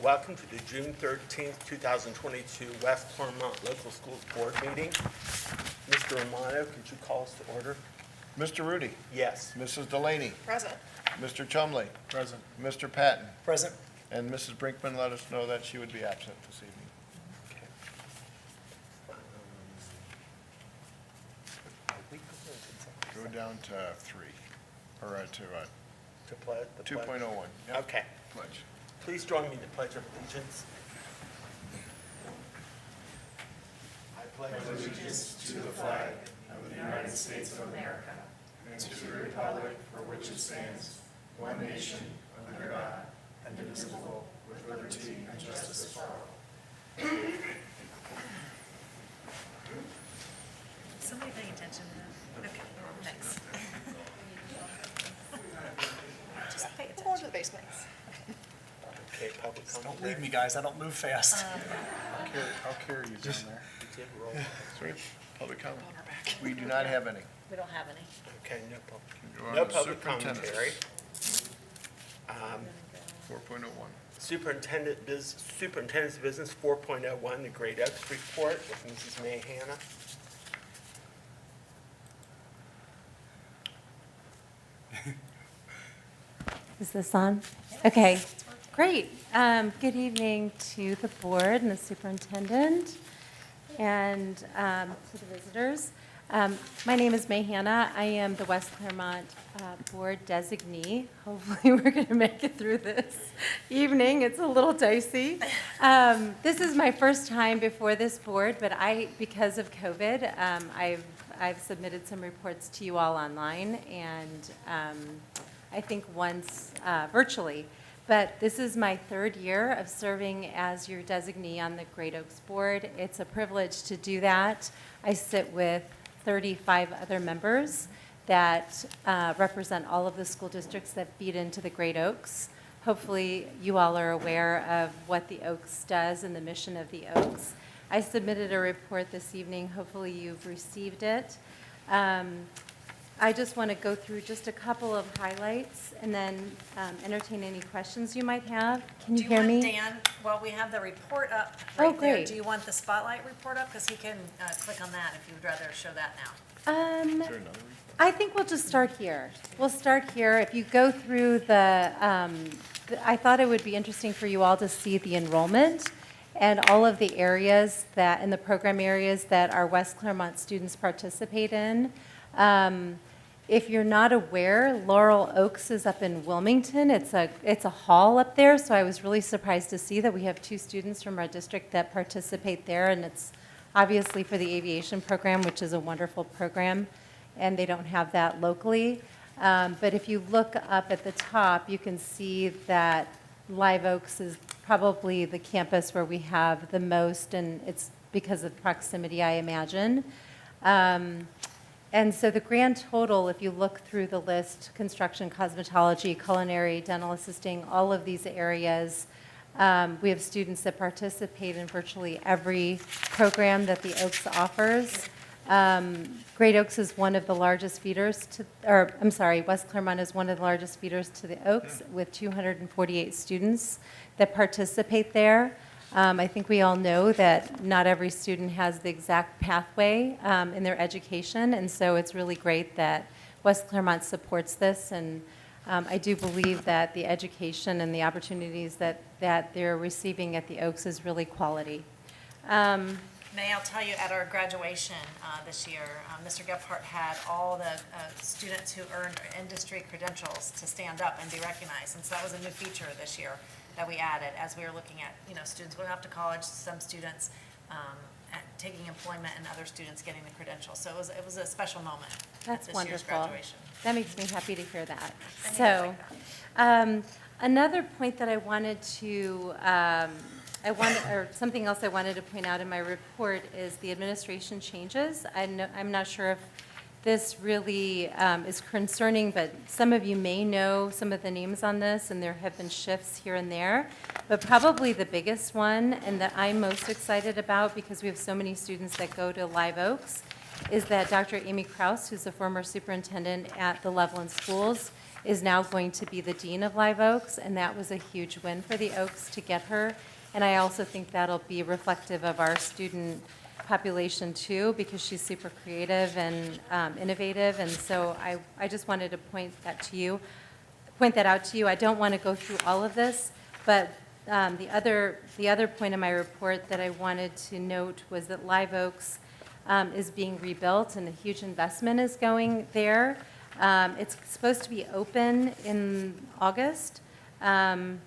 Welcome to the June 13th, 2022 West Clermont Local Schools Board meeting. Mr. Romano, could you call us to order? Mr. Rudy. Yes. Mrs. Delaney. Present. Mr. Chumley. Present. Mr. Patton. Present. And Mrs. Brinkman let us know that she would be absent this evening. Okay. Are we going to Go consent? down to 3, or To pledge? the to pledge? 2.01. Yep. Okay. Pledge. Please join me in the Pledge of Allegiance. I pledge allegiance to the flag of the United States of America and to the republic for which it stands, one nation, under God, indivisible, with liberty and justice for all. Somebody paying attention to that? Okay, thanks. Just pay attention. We'll go to the basement. Okay, public Don't commentary. leave me, guys. I don't move fast. I'll carry you down there. We did roll. Sorry, public comment. We do not have any. We don't have any. Okay, no Go on No to public superintendents. commentary. 4.01. Superintendent's Business 4.01, the Great Oaks Report with Mrs. May Hanna. Is this on? Okay, great. Good evening to the board and the superintendent and to the visitors. My name is May Hanna. I am the West Clermont Board designee. Hopefully we're going to make it through this evening. It's a little dicey. This is my first time before this board, but because of COVID, I've submitted some reports to you all online and I think once virtually. But this is my third year of serving as your designee on the Great Oaks Board. It's a privilege to do that. I sit with 35 other members that represent all of the school districts that feed into the Great Oaks. Hopefully you all are aware of what the Oaks does and the mission of the Oaks. I submitted a report this evening. Hopefully you've received it. I just want to go through just a couple of highlights and then entertain any questions you might have. Can you hear me? Do you want Dan, well, we have the report up Oh, right there. great. Do you want the spotlight report up? Because he can click on that if you would rather show that now. Is there another report? I think we'll just start here. We'll start here. If you go through I thought it would be interesting for you all to see the enrollment and all of the areas that, in the program areas that our West Clermont students participate in. If you're not aware, Laurel Oaks is up in Wilmington. It's a hall up there, so I was really surprised to see that we have 2 students from our district that participate there, and it's obviously for the aviation program, which is a wonderful program, and they don't have that locally. But if you look up at the top, you can see that Live Oaks is probably the campus where we have the most, and it's because of proximity, I imagine. And so the grand total, if you look through the list, construction, cosmetology, culinary, dental assisting, all of these areas, we have students that participate in virtually every program that the Oaks offers. Great Oaks is one of the largest feeders West Clermont is one of the largest feeders to the Oaks with 248 students that participate there. I think we all know that not every student has the exact pathway in their education, and so it's really great that West Clermont supports this, and I do believe that the education and the opportunities that they're receiving at the Oaks is really quality. May I tell you, at our graduation this year, Mr. Gephardt had all the students who earned industry credentials to stand up and be recognized, and so that was a new feature this year that we added as we were looking at, students going off to college, some students taking employment, and other students getting the credentials. So it was a special moment That's at this year's wonderful. graduation. That makes me happy to hear that. And So, things another point that I wanted to, or something else I wanted to point out in my report is the administration changes. I'm not sure if this really is concerning, but some of you may know some of the names on this, and there have been shifts here and there. But probably the biggest one, and that I'm most excited about because we have so many students that go to Live Oaks, is that Dr. Amy Kraus, who's the former superintendent at the Loveland Schools, is now going to be the Dean of Live Oaks, and that was a huge win for the Oaks to get her. And I also think that'll be reflective of our student population too, because she's super creative and innovative, and so I just wanted to point that out to you. I don't want to go through all of this, but the other point in my report that I wanted to note was that Live Oaks is being rebuilt, and a huge investment is going there. It's supposed to be open in August, and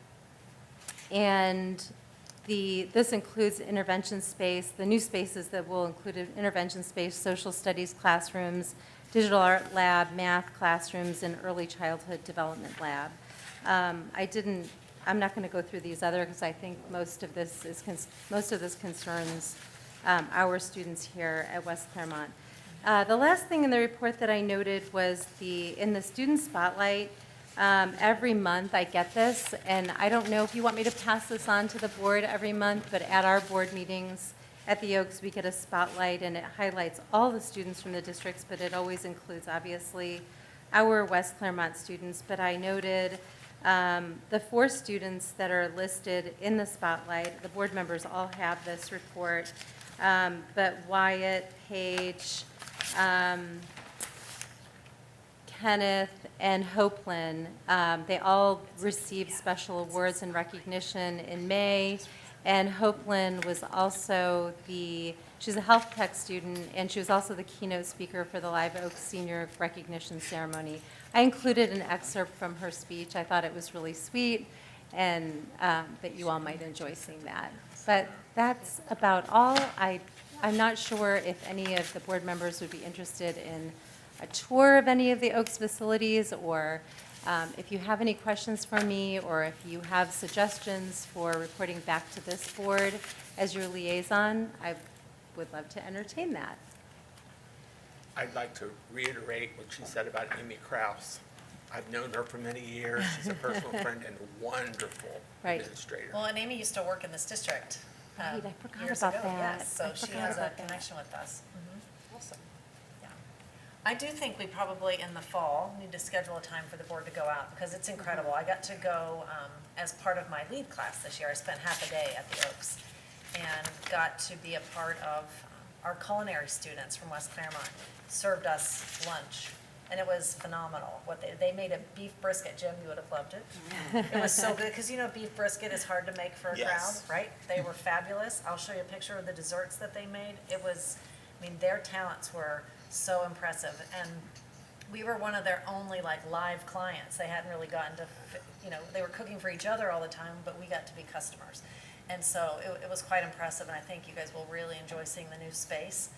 this includes intervention space, the new spaces that will include an intervention space, social studies classrooms, digital art lab, math classrooms, and early childhood development lab. I'm not going to go through these other because I think most of this concerns our students here at West Clermont. The last thing in the report that I noted was in the student spotlight. Every month I get this, and I don't know if you want me to pass this on to the board every month, but at our board meetings at the Oaks, we get a spotlight, and it highlights all the students from the districts, but it always includes, obviously, our West Clermont students. But I noted the 4 students that are listed in the spotlight. The board members all have this report, but Wyatt, Paige, Kenneth, and Hopeland, they all received special awards and recognition in May. And Hopeland was also she's a health tech student, and she was also the keynote speaker for the Live Oaks Senior Recognition Ceremony. I included an excerpt from her speech. I thought it was really sweet, and that you all might enjoy seeing that. But that's about all. I'm not sure if any of the board members would be interested in a tour of any of the Oaks facilities, or if you have any questions for me, or if you have suggestions for reporting back to this board as your liaison, I would love to entertain that. I'd like to reiterate what she said about Amy Kraus. I've known her for many years. She's a personal friend and a wonderful Right. administrator. Well, and Amy used to work in this district. Right, I forgot years about ago, that. Yes, so I she forgot has a about that. connection with us. Awesome. Yeah. I do think we probably, in the fall, need to schedule a time for the board to go out, because it's incredible. I got to go as part of my lead class this year. I spent half a day at the Oaks and got to be a part of our culinary students from West Clermont served us lunch, and it was phenomenal. What they made a beef brisket. Jim, you would have loved it. It was so good, because beef brisket is hard to make for a crowd, Yes. right? They were fabulous. I'll show you a picture of the desserts that they made. It was, their talents were so impressive, and we were one of their only live clients. They hadn't really gotten to, they were cooking for each other all the time, but we got to be customers. And so it was quite impressive, and I think you guys will really enjoy seeing the new space.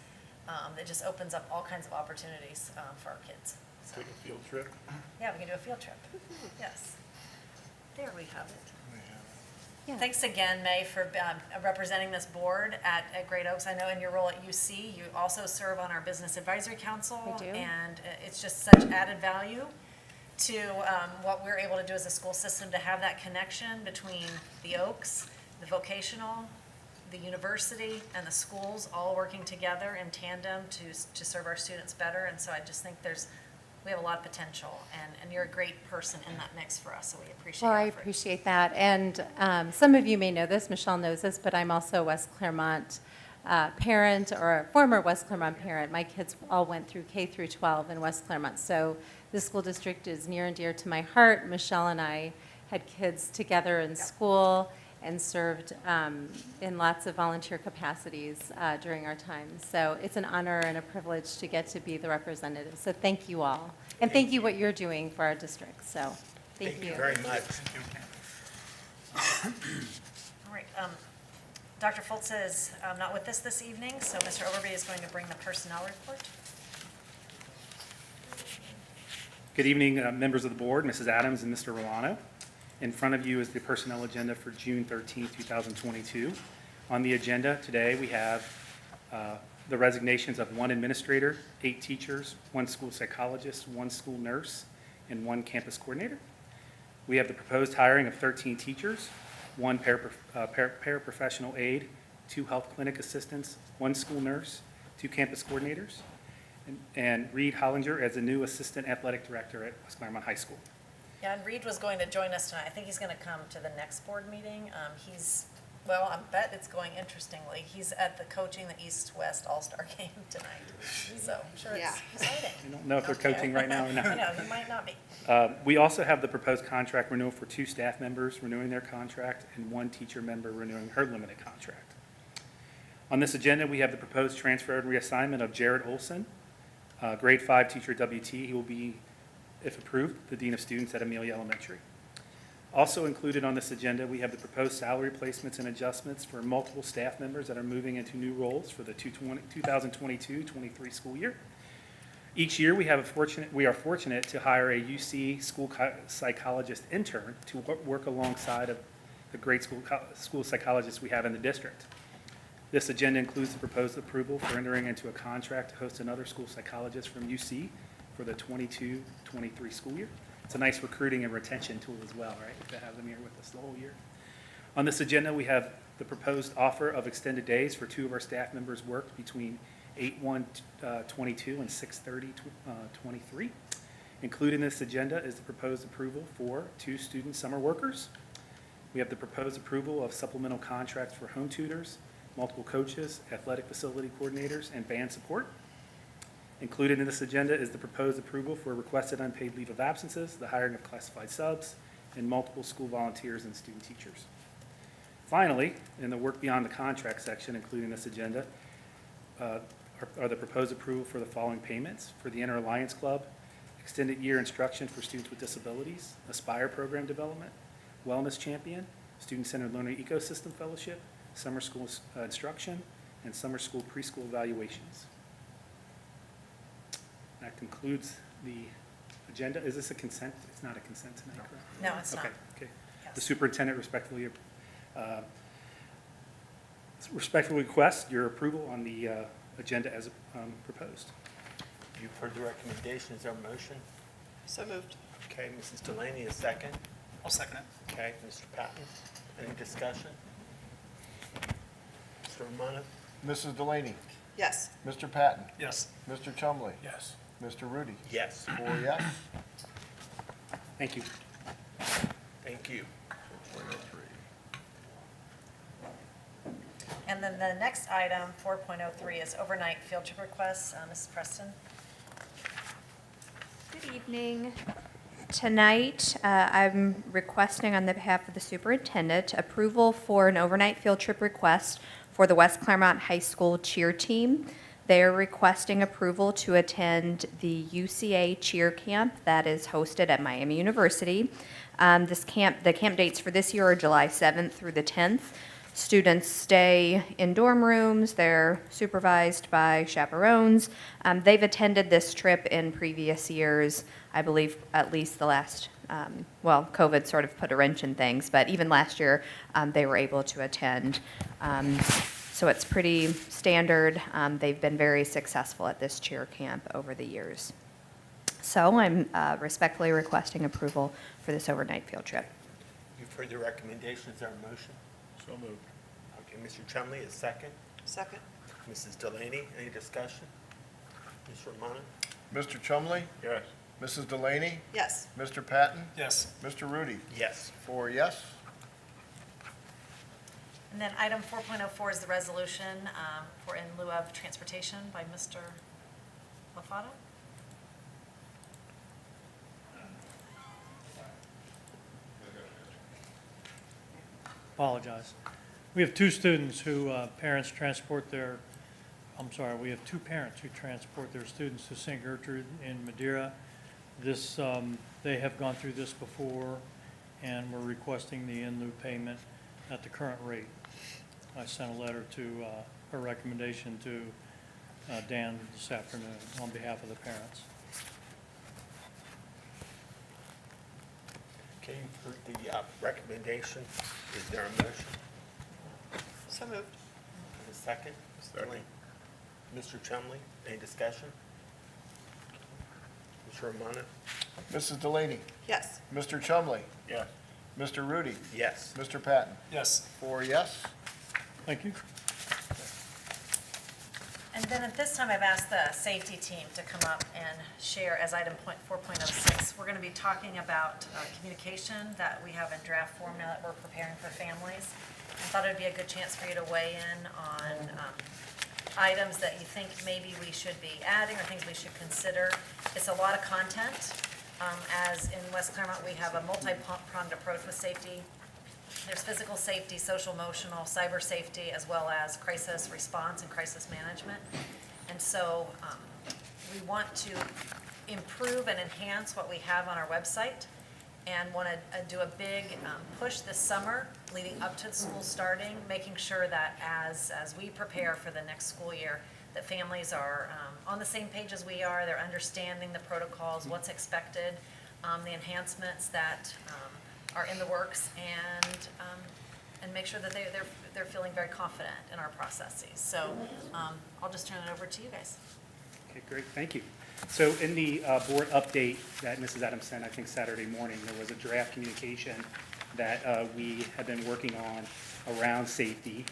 That just opens up all kinds of opportunities for our kids. So, Take a field trip. yeah, we can do a field trip. Yes. There we have it. Yeah. Thanks again, May, for representing this board at Great Oaks. I know in your role at UC, you also serve on our Business Advisory Council. I do. And it's just such added value to what we're able to do as a school system, to have that connection between the Oaks, the vocational, the university, and the schools all working together in tandem to serve our students better. And so I just think we have a lot of potential, and you're a great person in that mix for us, so we appreciate Well, your I effort. appreciate that. And some of you may know this, Michelle knows this, but I'm also a West Clermont parent, or a former West Clermont parent. My kids all went through K through 12 in West Clermont, so this school district is near and dear to my heart. Michelle and I had kids together in school and served in lots of volunteer capacities during our time. So it's an honor and a privilege to get to be the representative. So thank you all. And thank you what you're doing for our district. So thank you. Very much. All right, Dr. Fultz is not with us this evening, so Mr. Overby is going to bring the personnel report. Good evening, members of the board, Mrs. Adams and Mr. Rolano. In front of you is the personnel agenda for June 13, 2022. On the agenda today, we have the resignations of 1 administrator, 8 teachers, 1 school psychologist, 1 school nurse, and 1 campus coordinator. We have the proposed hiring of 13 teachers, 1 paraprofessional aide, 2 health clinic assistants, 1 school nurse, 2 campus coordinators, and Reed Hollinger as the new assistant athletic director at West Clermont High School. Yeah, and Reed was going to join us tonight. I think he's going to come to the next board meeting. Well, I bet it's going interestingly. He's at the coaching the East-West All-Star Game tonight. So I'm sure it's exciting. I don't know if they're Okay. coaching right now or I not. know, he might not be. We also have the proposed contract renewal for 2 staff members renewing their contract and 1 teacher member renewing her limited contract. On this agenda, we have the proposed transfer and reassignment of Jared Olson, grade 5 teacher at WT. He will be, if approved, the Dean of Students at Amelia Elementary. Also included on this agenda, we have the proposed salary placements and adjustments for multiple staff members that are moving into new roles for the 2022-23 school year. Each year, we are fortunate to hire a UC school psychologist intern to work alongside of the great school psychologists we have in the district. This agenda includes the proposed approval for entering into a contract to host another school psychologist from UC for the 22-23 school year. It's a nice recruiting and retention tool as well, right, to have them here with us the whole year. On this agenda, we have the proposed offer of extended days for 2 of our staff members worked between 8/1/22 and 6/30/23. Included in this agenda is the proposed approval for 2 student summer workers. We have the proposed approval of supplemental contracts for home tutors, multiple coaches, athletic facility coordinators, and band support. Included in this agenda is the proposed approval for requested unpaid leave of absences, the hiring of classified subs, and multiple school volunteers and student teachers. Finally, in the work beyond the contract section, including this agenda, are the proposed approval for the following payments: for the Inter Alliance Club, extended year instruction for students with disabilities, Aspire program development, Wellness Champion, Student-Centered Learning Ecosystem Fellowship, summer school instruction, and summer school preschool evaluations. That concludes the agenda. Is this a consent? It's not a consent tonight, correct? No, it's not. Okay, okay. The Yes. superintendent respectfully requests your approval on the agenda as proposed. You've heard the recommendation. Is there a motion? So moved. Okay, Mrs. Delaney, a second. I'll second it. Okay, Mr. Patton, any discussion? Mr. Romano? Mrs. Delaney, Yes. Mr. Patton, Yes. Mr. Chumley, Yes. Mr. Rudy. Yes, 4 yes. Thank you. thank you. And then the next item, 4.03, is overnight field trip requests. Mrs. Preston? Good evening. Tonight, I'm requesting on the behalf of the superintendent approval for an overnight field trip request for the West Clermont High School cheer team. They are requesting approval to attend the UCA Cheer Camp that is hosted at Miami University. The camp dates for this year are July 7th through the 10th. Students stay in dorm rooms. They're supervised by chaperones. They've attended this trip in previous years, I believe at least the last, COVID sort of put a wrench in things, but even last year they were able to attend. So it's pretty standard. They've been very successful at this cheer camp over the years. So I'm respectfully requesting approval for this overnight field trip. You've heard the recommendation. Is there a motion? So moved. Okay, Mr. Chumley, a second. Second. Mrs. Delaney, any discussion? Mr. Romano? Mr. Chumley, Yes. Mrs. Delaney, Yes. Mr. Patton, Yes. Mr. Rudy. Yes. 4 yes. And then item 4.04 is the resolution for in lieu of transportation by Mr. LaFata. Apologize. We have 2 students who, we have 2 parents who transport their students to St. Gertrude in Madeira. This, they have gone through this before, and we're requesting the in lieu payment at the current rate. I sent a letter to, a recommendation to Dan this afternoon on behalf of the parents. Okay, you've heard the recommendation. Is there a motion? So moved. A second? Second. Mr. Chumley, any discussion? Mr. Romano? Mrs. Delaney, Yes. Mr. Chumley, Yes. Mr. Rudy, Yes. Mr. Patton. Yes. 4 yes. Thank you. And then at this time, I've asked the safety team to come up and share as item 4.06. We're going to be talking about communication that we have in draft form now that we're preparing for families. I thought it'd be a good chance for you to weigh in on items that you think maybe we should be adding or things we should consider. It's a lot of content. As in West Clermont, we have a multi-pronged approach with safety. There's physical safety, social, emotional, cyber safety, as well as crisis response and crisis management. And so we want to improve and enhance what we have on our website and want to do a big push this summer leading up to the school starting, making sure that as we prepare for the next school year, that families are on the same page as we are, they're understanding the protocols, what's expected, the enhancements that are in the works, and make sure that they're feeling very confident in our processes. So I'll just turn it over to you guys. Okay, great, thank you. So in the board update that Mrs. Adams sent, I think Saturday morning, there was a draft communication that we have been working on around safety.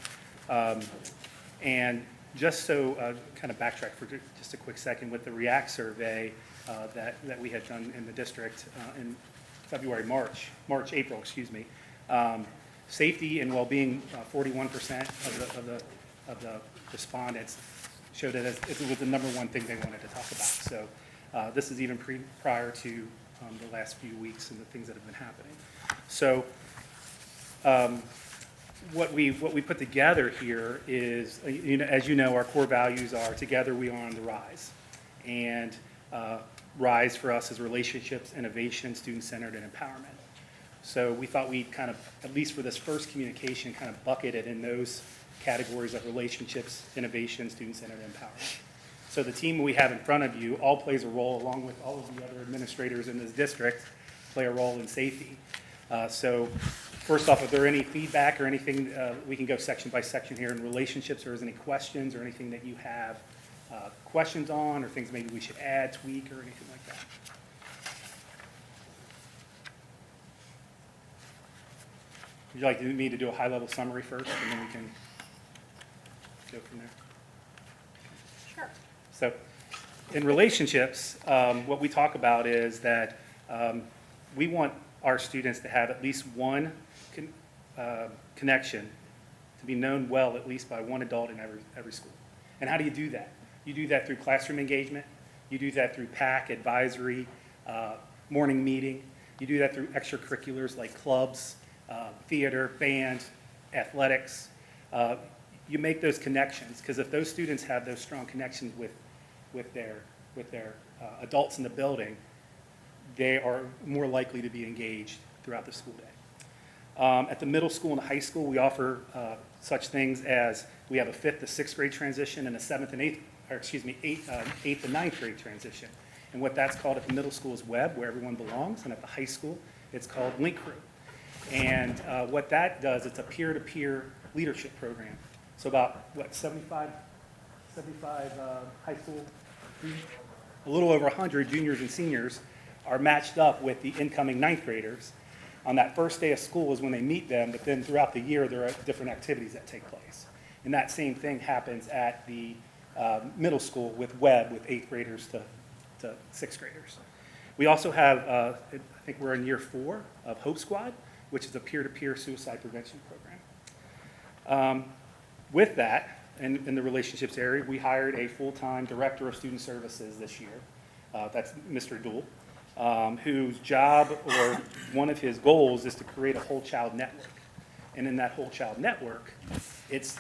And just so, kind of backtrack for just a quick second, with the REACT survey that we had done in the district in April, excuse me. Safety and well-being, 41% of the respondents showed it as it was the number one thing they wanted to talk about. So this is even prior to the last few weeks and the things that have been happening. So what we put together here is, as you know, our core values are together we are on the rise. And rise for us is relationships, innovation, student-centered, and empowerment. So we thought we'd kind of, at least for this first communication, kind of bucket it in those categories of relationships, innovation, student-centered, and empowerment. So the team we have in front of you all plays a role, along with all of the other administrators in this district, play a role in safety. So first off, if there any feedback or anything, we can go section by section here in relationships, or is any questions or anything that you have questions on, or things maybe we should add, tweak, or anything like that? Would you like me to do a high-level summary first, and then we can go from there? Sure. So in relationships, what we talk about is that we want our students to have at least one connection, to be known well at least by one adult in every school. And how do you do that? You do that through classroom engagement. You do that through PAC, advisory, morning meeting. You do that through extracurriculars like clubs, theater, band, athletics. You make those connections, because if those students have those strong connections with their adults in the building, they are more likely to be engaged throughout the school day. At the middle school and the high school, we offer such things as we have a 5th to 6th grade transition and a 7th and 8th, or excuse me, 8th and 9th grade transition. And what that's called at the middle school is Web, where everyone belongs, and at the high school, it's called Link Crew. And what that does, it's a peer-to-peer leadership program. So about, 75 high school, a little over 100 juniors and seniors are matched up with the incoming 9th graders. On that first day of school is when they meet them, but then throughout the year, there are different activities that take place. And that same thing happens at the middle school with Web, with 8th graders to 6th graders. We also have, I think we're in year 4 of Hope Squad, which is a peer-to-peer suicide prevention program. With that, in the relationships area, we hired a full-time director of student services this year. That's Mr. Duell, whose job, or one of his goals, is to create a whole child network. And in that whole child network, it's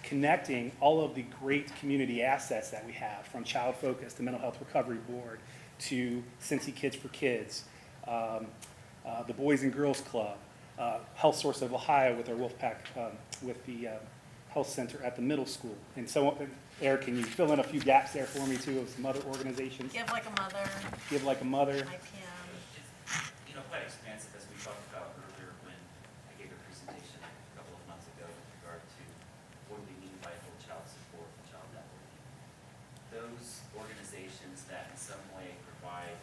connecting all of the great community assets that we have, from Child Focus, the Mental Health Recovery Board, to Cincy Kids for Kids, the Boys and Girls Club, Health Source of Ohio with our Wolfpack, with the health center at the middle school. And so, Eric, can you fill in a few gaps there for me too of some other organizations? Give Like a Mother. Give Like a Mother. I can. Quite expansive, as we talked about earlier when I gave a presentation a couple of months ago with regard to what we mean by whole child support and child networking. Those organizations that in some way provide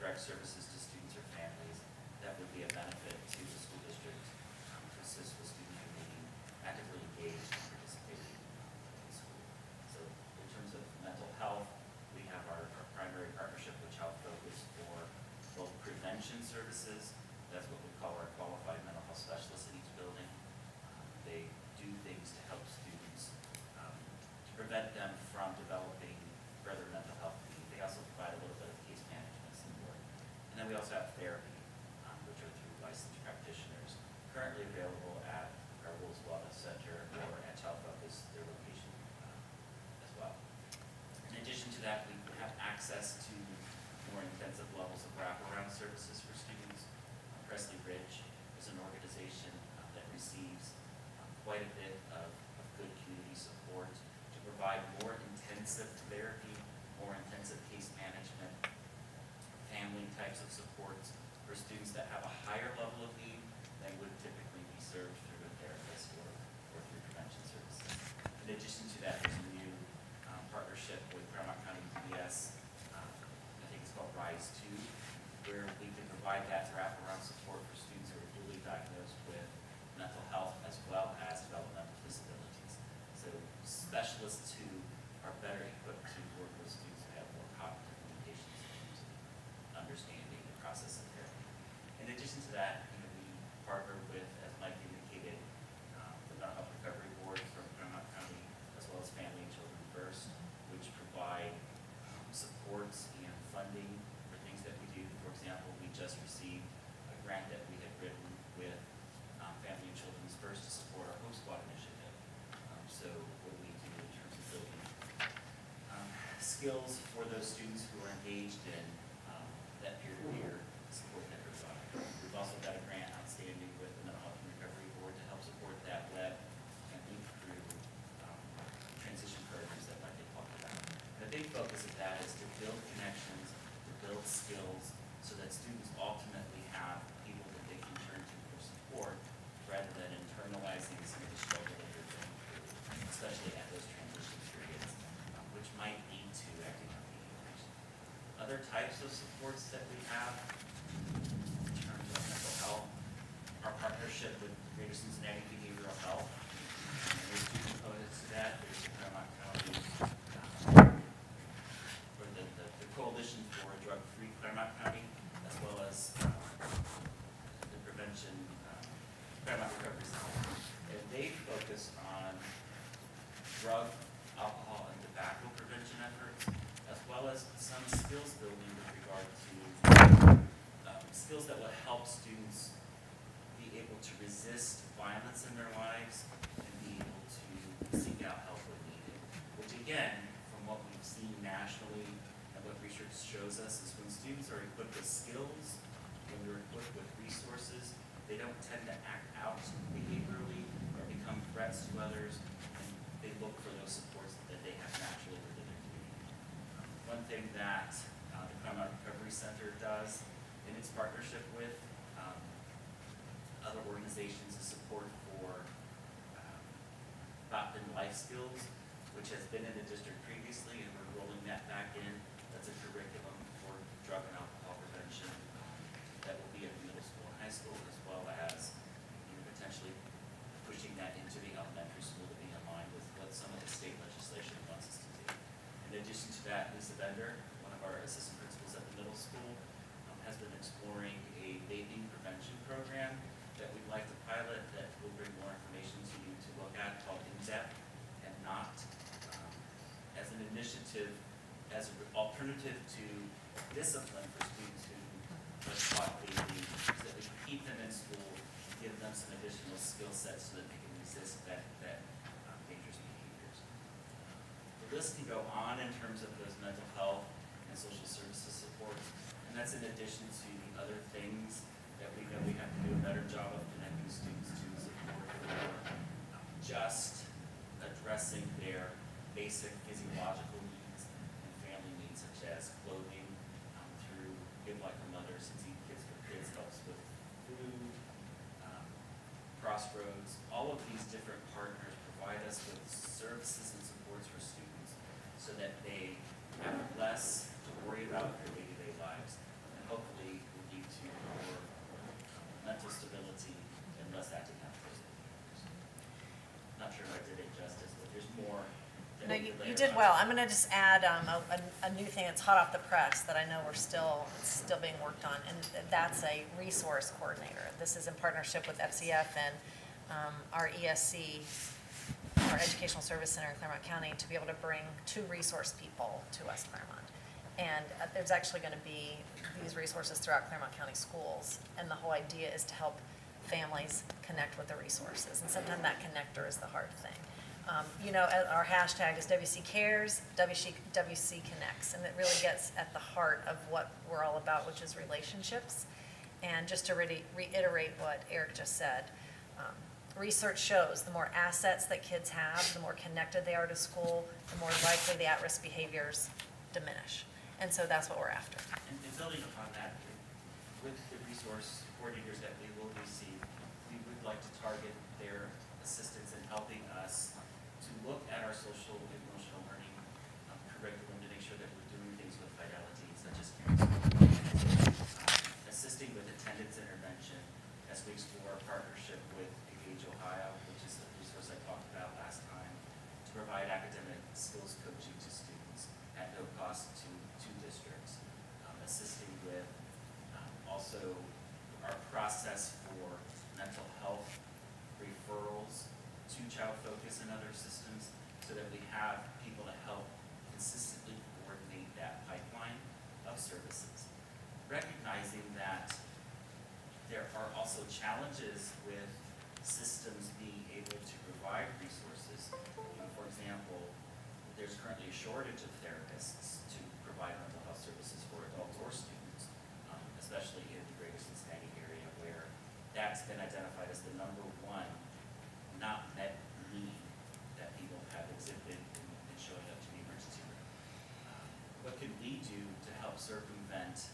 direct services to students or families that would be a benefit to the school district to assist with students who may be actively engaged and participating in school. So in terms also have therapy, which are through licensed practitioners, currently available at our Wolves Wellness Center or at Child Focus, their location as well. In addition to that, we have access to more intensive levels of wraparound services for students. Presley Ridge is an organization that receives quite a bit of good community support to provide more intensive therapy, more intensive case management, family types of supports for students that have a higher level of need than would typically be served through a therapist or through prevention services. In addition to that, there's a new partnership with Clermont County DPS, I think it's called RISE 2, where we can provide that wraparound support for students who are duly diagnosed with mental health as well as developmental disabilities. So specialists who are better equipped to work with students who have more cognitive limitations in terms of understanding the process of therapy. In addition to that, we partner with, as Mike indicated, the Mental Health Recovery Board from Clermont County, as well as Family and Children First, which provide supports and funding for things that we do. For example, we just received a grant that we had written with Family and Children's First to support our Hope Squad initiative. So what do we do in terms of building skills for those students who are engaged in that peer-to-peer support that we're providing. We've also got a grant outstanding with the Mental Health and Recovery Board to help support that web and link through transition programs that Mike had talked about. And the big focus of that is to build connections, to build skills, so that students ultimately have people that they can turn to for support, rather than internalizing some of the struggle that they're going through, especially at those transition periods, which might lead to acting on behaviors. Other types of supports that we have in terms of mental health, our partnership with Greater Cincinnati Behavioral Health. And there's two components to that. There's the Clermont County, or the Coalition for a Drug-Free Clermont County, as well as the Prevention Clermont Recovery Zone. And they focus on drug, alcohol, and tobacco prevention efforts, as well as some skills building with regard to skills that will help students be able to resist violence in their lives and be able to seek out help when needed. Which again, from what we've seen nationally and what research shows us, is when students are equipped with skills, when they're equipped with resources, they don't tend to act out behaviorally or become threats to others, and they look for those supports that they have naturally within their community. One thing that the Clermont Recovery Center does in its partnership with other organizations is support for thought and life skills, which has been in the district previously, and we're rolling that back in. That's a curriculum for drug and alcohol prevention that will be at middle school and high school, as well as potentially pushing that into the elementary school to be in line with what some of the state legislation wants us to do. In addition to that, Lisa Bender, one of our assistant principals at the middle school, has been exploring a vaping prevention program that we'd like to pilot, that we'll bring more information to you to look at, called In-Depth and Not, as an initiative, as an alternative to discipline for students who have caught vaping, so that we can keep them in school, give them some additional skill sets so that they can resist that dangerous behaviors. The list can go on in terms of those mental health and social services supports, and that's in addition to the other things that we know we have to do a better job of connecting students to support for just addressing their basic physiological needs and family needs, such as clothing, through Give Like a Mother, Since Eat Kids for Kids helps with food, Crossroads. All of these different partners provide us with services and supports for students so that they have less to worry about in their day-to-day lives, and hopefully will lead to more mental stability and less acting out those behaviors. Not sure if I did it justice, but there's more. No, you did well. I'm going to just add a new thing that's hot off the press that I know it's still being worked on, and that's a resource coordinator. This is in partnership with FCF and our ESC, our Educational Service Center in Clermont County, to be able to bring 2 resource people to West Clermont. And there's actually going to be these resources throughout Clermont County schools. And the whole idea is to help families connect with the resources. And sometimes that connector is the hard thing. You know, our hashtag is WC Cares, WC Connects. And it really gets at the heart of what we're all about, which is relationships. And just to reiterate what Eric just said, research shows the more assets that kids have, the more connected they are to school, the more likely the at-risk behaviors diminish. And so that's what we're after. And building upon that, with the resource coordinators that we will receive, we would like to target their assistance in helping us to look at our social and emotional learning curriculum to make sure that we're doing things with fidelity, such as assisting with attendance intervention as we explore our partnership with Engage Ohio, which is the resource I talked about last time, to provide academic skills coaching to students at no cost to districts, assisting with also our process for mental health referrals to Child Focus and other systems so that we have people to help consistently coordinate that pipeline of services. Recognizing that there are also challenges with systems being able to provide resources. You know, for example, there's currently a shortage of therapists to provide mental health services for adults or students, especially in the greater Cincinnati area where that's been identified as the #1 not met need that people have exhibited in showing up to the emergency room. What can we do to help circumvent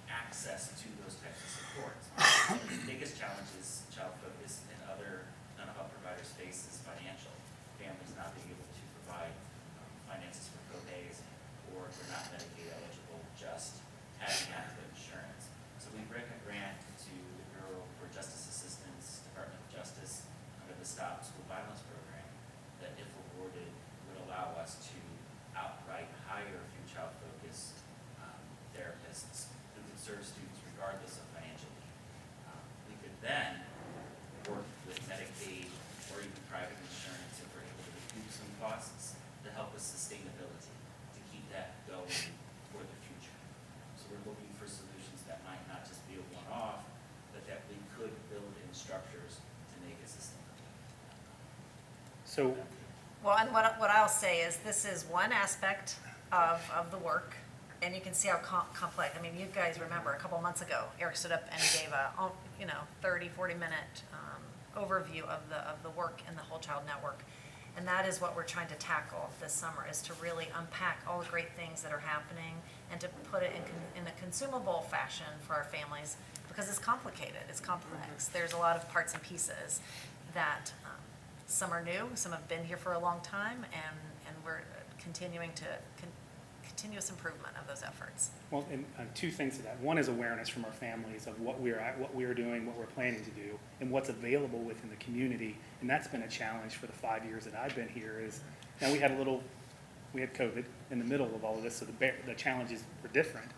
access to those types of supports? One of the biggest challenges Child Focus and other mental health providers face is financial. Families not being able to provide finances for co-pays, or if they're not Medicaid eligible, just having adequate insurance. So we bring a grant to the Bureau for Justice Assistance, Department of Justice, under the Stop School Violence Program, that if awarded would allow us to outright hire through Child Focus therapists who could serve students regardless of financial need. We could then work with Medicaid or even private insurance if we're able to recoup some costs to help with sustainability, to keep that going for the future. So we're looking for solutions that might not just be a one-off, but that we could build in structures to make it sustainable. So, Well, and what I'll say is this is one aspect of the work, and you can see how complex. I mean, you guys remember a couple months ago, Eric stood up and gave a 30, 40-minute overview of the work in the Whole Child Network. And that is what we're trying to tackle this summer, is to really unpack all the great things that are happening and to put it in a consumable fashion for our families, because it's complicated, it's complex. There's a lot of parts and pieces that some are new, some have been here for a long time, and we're continuing to continuous improvement of those efforts. well, and two things to that. One is awareness from our families of what we're at, what we're doing, what we're planning to do, and what's available within the community. And that's been a challenge for the 5 years that I've been here. Is now we had COVID in the middle of all of this, so the challenges were different.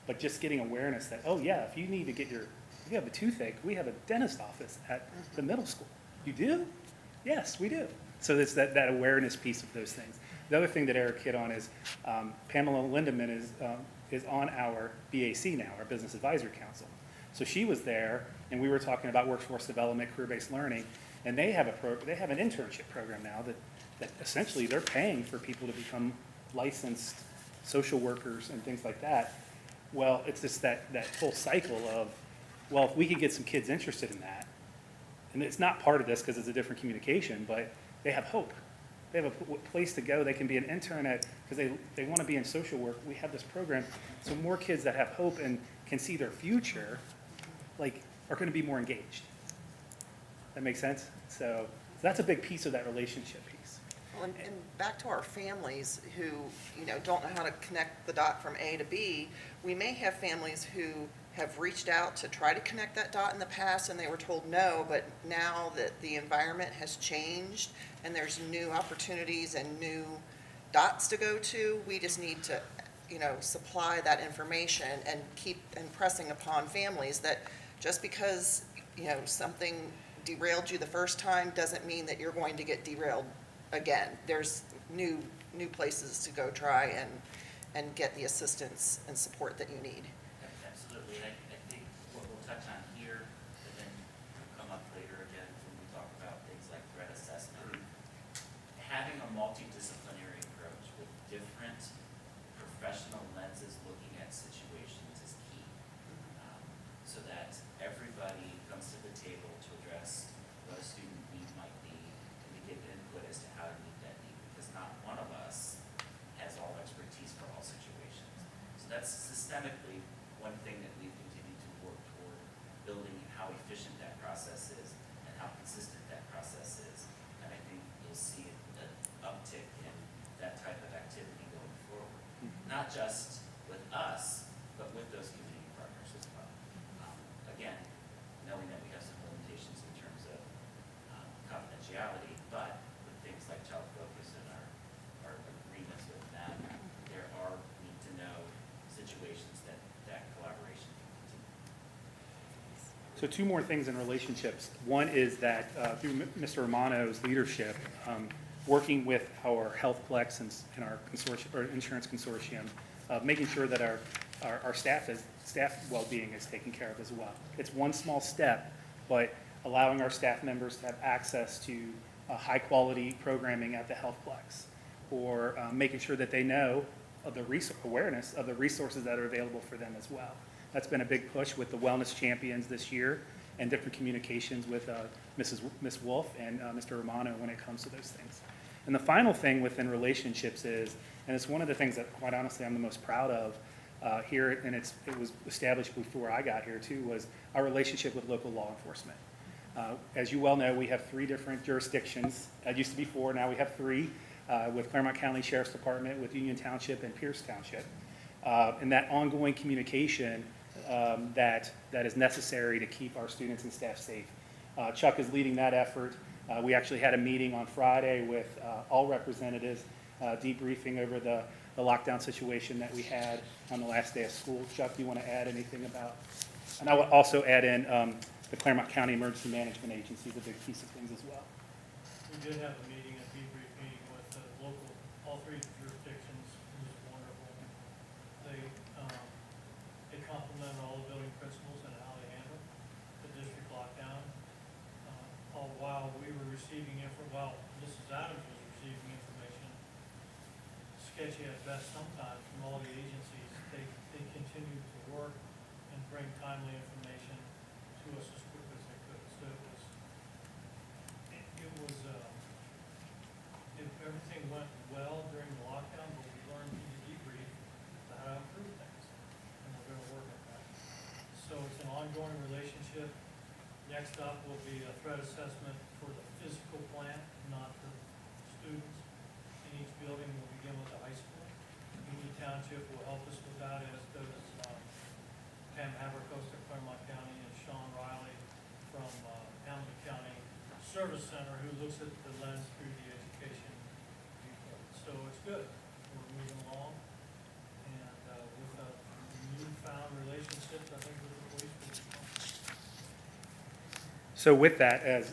But just getting awareness that, oh yeah, if you need to if you have a toothache, we have a dentist office at the middle school. You do? Yes, we do. So it's that awareness piece of those things. The other thing that Eric hit on is Pamela Lindeman is on our BAC now, our Business Advisory Council. So she was there, and we were talking about workforce development, career-based learning, and they have an internship program now that essentially they're paying for people to become licensed social workers and things like that. Well, it's just that whole cycle of, well, if we could get some kids interested in that, and it's not part of this because it's a different communication, but they have hope. They have a place to go. They can be an intern because they want to be in social work. We have this program. So more kids that have hope and can see their future, are going to be more engaged. That makes sense? So that's a big piece of that relationship piece. Well, and back to our families who, don't know how to connect the dot from A to B, we may have families who have reached out to try to connect that dot in the past and they were told no, but now that the environment has changed and there's new opportunities and new dots to go to, we just need to, supply that information and keep impressing upon families that just because, something derailed you the first time doesn't mean that you're going to get derailed again. There's new new places to go try and get the assistance and support that you need. Absolutely, and I think what we'll touch on here, and then come up later again when we talk about things like threat assessment. Having a multidisciplinary approach with different professional lenses looking at situations is key. So that everybody comes to the table to address what a student need might be, and to give input as to how to meet that need, because not one of us has all expertise for all situations. So that's systemically one thing that we've continued to work toward, building how efficient that process is and how consistent that process is. And I think you'll see an uptick in that type of activity going forward. Not just with us, but with those community partners as well. Again, knowing that we have some limitations in terms of confidentiality, but with things like child focus and our agreements with them, there are need-to-know situations that collaboration can continue. So two more things in relationships. One is that through Mr. Romano's leadership, working with our HealthPlex and our consortium, or insurance consortium, making sure that our staff well-being is taken care of as well. It's one small step, but allowing our staff members to have access to high-quality programming at the HealthPlex, or making sure that they know of the awareness of the resources that are available for them as well. That's been a big push with the Wellness Champions this year and different communications with Miss Wolf and Mr. Romano when it comes to those things. And the final thing within relationships is, and it's one of the things that quite honestly I'm the most proud of here, and it was established before I got here too, was our relationship with local law enforcement. As you well know, we have 3 different jurisdictions. It used to be 4, now we have 3, with Clermont County Sheriff's Department, with Union Township and Pierce Township. And that ongoing communication that is necessary to keep our students and staff safe. Chuck is leading that effort. We actually had a meeting on Friday with all representatives, debriefing over the lockdown situation that we had on the last day of school. Chuck, do you want to add anything about? And I would also add in the Clermont County Emergency Management Agency is a big piece of things as well. We did have a meeting, a debrief meeting with the local, all 3 jurisdictions. It was wonderful. They complimented all the building principals and how they handled the district lockdown. All while we were receiving while Mrs. Adams was receiving information, sketchy at best sometimes from all the agencies, they continued to work and bring timely information to us as quick as they could. So everything went well during the lockdown, but we learned through the debrief how to improve things, and we're going to work on that. So it's an ongoing relationship. Next up will be a threat assessment for the physical plant, not the students. In each building, we'll begin with the high school. Union Township will help us with that, as does Pam Habercosta, Clermont County, and Sean Riley from Hamilton County Service Center, who looks at the lens through the education viewpoint. So it's good. We're moving along, and with a newfound relationships, I think with the police will be fun. So with that, as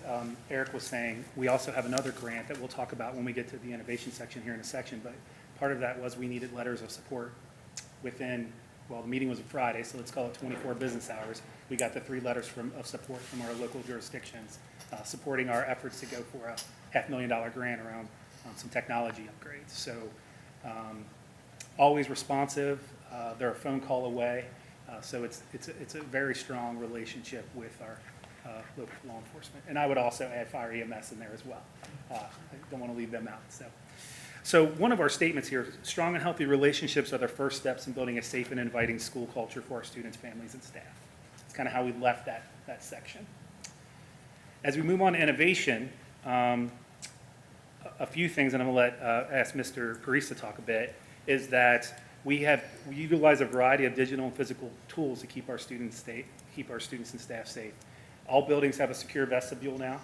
Eric was saying, we also have another grant that we'll talk about when we get to the innovation section here in a section, but part of that was we needed letters of support within, well, the meeting was a Friday, so let's call it 24 business hours. We got the 3 letters of support from our local jurisdictions, supporting our efforts to go for a $500,000 grant around some technology upgrades. So always responsive, they're a phone call away, so it's a very strong relationship with our local law enforcement. And I would also add fire EMS in there as well. I don't want to leave them out. So one of our statements here, strong and healthy relationships are the first steps in building a safe and inviting school culture for our students, families, and staff. It's kind of how we left that section. As we move on to innovation, a few things, and I'm going to ask Mr. Paris to talk a bit, is that we utilize a variety of digital and physical tools to keep our students and staff safe. All buildings have a secure vestibule now